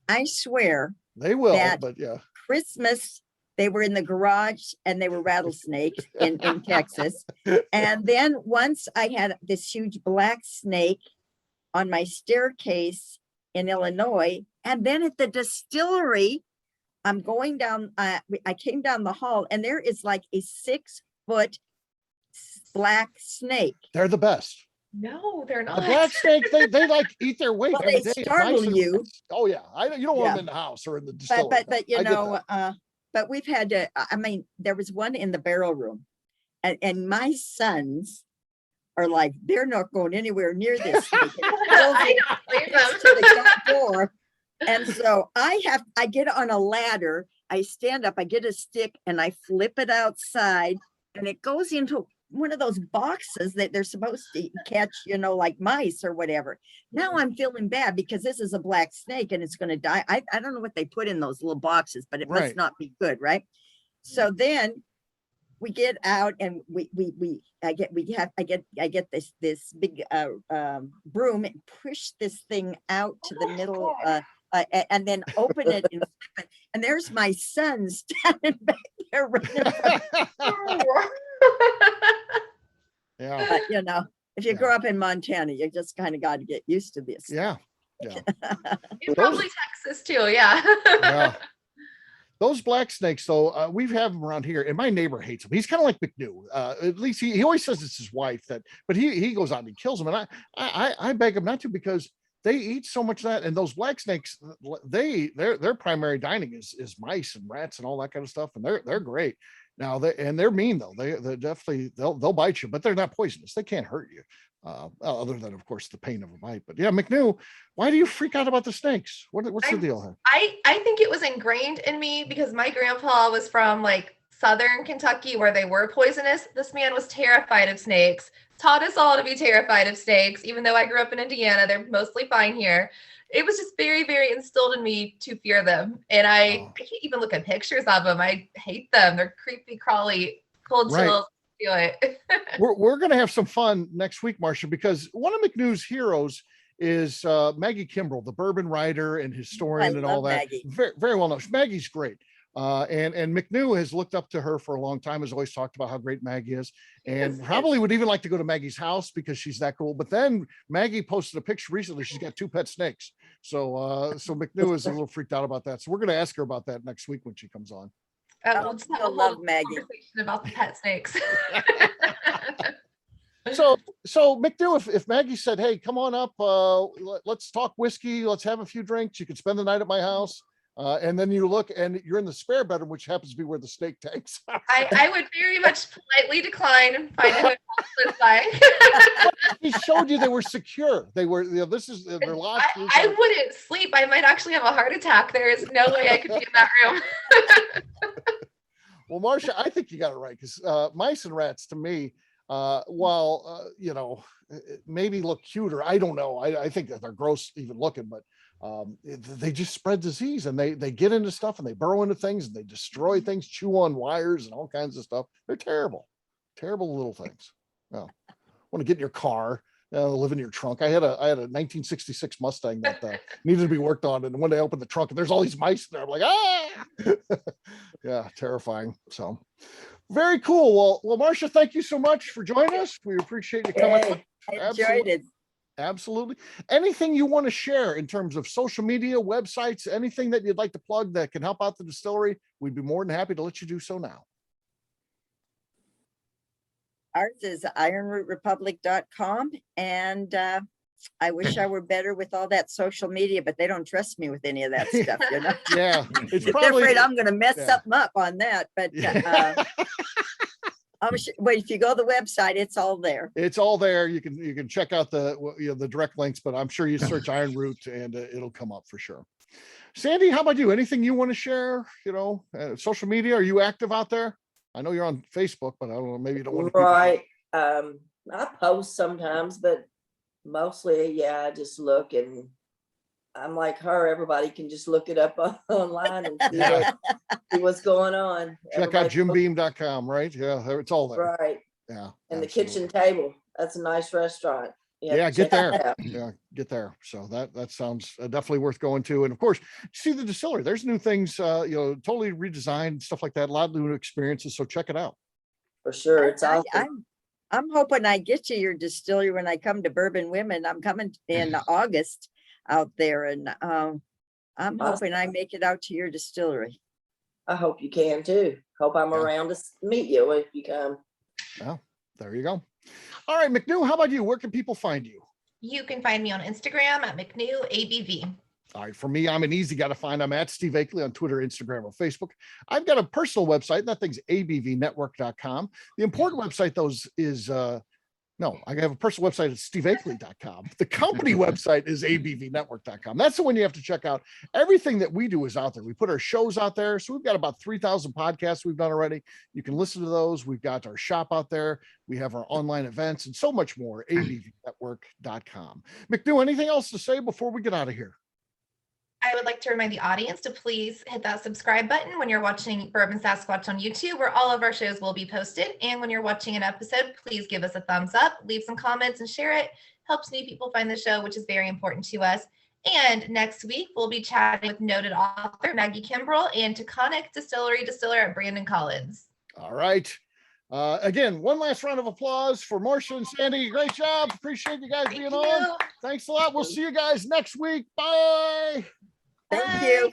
I swear they will, but yeah. Christmas, they were in the garage and they were rattlesnakes in Texas. And then once I had this huge black snake on my staircase in Illinois. And then at the distillery, I'm going down, I came down the hall, and there is like a 6-foot black snake. They're the best. No, they're not. The black snake, they like eat their weight every day. They startle you. Oh yeah, you don't want them in the house or in the distillery. But we've had to. I mean, there was one in the barrel room, and my sons are like, they're not going anywhere near this snake. I don't blame them. To the front door. And so I get on a ladder, I stand up, I get a stick, and I flip it outside, and it goes into one of those boxes that they're supposed to catch, like mice or whatever. Now I'm feeling bad because this is a black snake and it's going to die. I don't know what they put in those little boxes, but it must not be good, right? So then we get out and I get this big broom and push this thing out to the middle, and then open it and flip it. And there's my son standing back there running. Yeah. But if you grow up in Montana, you just kind of got to get used to this. Yeah. You probably Texas too. Yeah. Those black snakes, though, we have them around here, and my neighbor hates them. He's kind of like McNew. At least he always says it's his wife but he goes out and he kills them. And I beg him not to, because they eat so much of that. And those black snakes, their primary dining is mice and rats and all that kind of stuff. And they're great. Now they're mean though. They definitely they'll bite you, but they're not poisonous. They can't hurt you. Other than of course the pain of a bite. But yeah, McNew, why do you freak out about the snakes? What's the deal here? I think it was ingrained in me because my grandpa was from like southern Kentucky where they were poisonous. This man was terrified of snakes, taught us all to be terrified of snakes, even though I grew up in Indiana. They're mostly fine here. It was just very, very instilled in me to fear them. And I can't even look at pictures of them. I hate them. They're creepy, crawly, cold chills. Do it. we're going to have some fun next week, Marcia, because one of McNew's heroes is Maggie Kimbrell, the bourbon writer and historian and all that. Maggie. Very, very well known. Maggie's great. And McNew has looked up to her for a long time, has always talked about how great Maggie is, and probably would even like to go to Maggie's house because she's that cool. But then Maggie posted a picture recently. She's got 2 pet snakes. So McNew is a little freaked out about that. So we're going to ask her about that next week when she comes on. We'll just have a love Maggie conversation about the pet snakes. So McNew, if Maggie said, "Hey, come on up, let's talk whiskey, let's have a few drinks. You could spend the night at my house." And then you look and you're in the spare bedroom, which happens to be where the snake tanks are. I would very much politely decline and find a hotel close by. He showed you they were secure. They were, they're locked. I wouldn't sleep. I might actually have a heart attack. There is no way I could be in that room. Well, Marcia, I think you got it right, because mice and rats, to me, while maybe look cuter, I don't know. I think that they're gross even looking, but they just spread disease, and they get into stuff and they burrow into things and they destroy things, chew on wires and all kinds of stuff. They're terrible little things. Want to get in your car, live in your trunk. I had a 1966 Mustang that needed to be worked on, and one day I opened the trunk and there's all these mice in there. I'm like, yeah, terrifying. So very cool. Well, Marcia, thank you so much for joining us. We appreciate you coming. I enjoyed it. Absolutely. Anything you want to share in terms of social media, websites, anything that you'd like to plug that can help out the distillery, we'd be more than happy to let you do so now. Ours is ironrootrepublic.com, and I wish I were better with all that social media, but they don't trust me with any of that stuff. Yeah, it's they're afraid I'm going to mess something up on that, but well, if you go to the website, it's all there. It's all there. You can check out the direct links, but I'm sure you search Iron Root and it'll come up for sure. Sandy, how about you? Anything you want to share? Social media? Are you active out there? I know you're on Facebook, but I don't know. Maybe you don't want to. Right. I post sometimes, but mostly, I just look, and I'm like her. Everybody can just look it up online and see what's going on. Check out jimbeam.com, right? Yeah, it's all there. Right. Yeah. And the Kitchen Table. That's a nice restaurant. Yeah, get there. Yeah, get there. So that sounds definitely worth going to. And of course, see the distillery. There's new things, totally redesigned, stuff like that. A lot of new experiences. So check it out. For sure. It's awesome. I'm hoping I get to your distillery when I come to Bourbon Women. I'm coming in August out there, and I'm hoping I make it out to your distillery. I hope you can too. Hope I'm around to meet you if you come. Well, there you go. All right, McNew, how about you? Where can people find you? You can find me on Instagram at McNew ABV. All right, for me, I'm an easy guy to find. I'm at Steve Akley on Twitter, Instagram, or Facebook. I've got a personal website. That thing's abvnetwork.com. The important website, though, is I have a personal website at steveakley.com. The company website is abvnetwork.com. That's the one you have to check out. Everything that we do is out there. We put our shows out there. So we've got about 3,000 podcasts we've done already. You can listen to those. We've got our shop out there. We have our online events and so much more. abvnetwork.com. McNew, anything else to say before we get out of here? I would like to remind the audience to please hit that subscribe button when you're watching Bourbon Sasquatch on YouTube, where all of our shows will be posted. And when you're watching an episode, please give us a thumbs up, leave some comments, and share it. Helps new people find the show, which is very important to us. And next week, we'll be chatting with noted author Maggie Kimbrell and Taconic distiller at Brandon Collins. All right. Again, one last round of applause for Marcia and Sandy. Great job. Appreciate you guys being on. Thanks a lot. We'll see you guys next week. Bye. Thank you.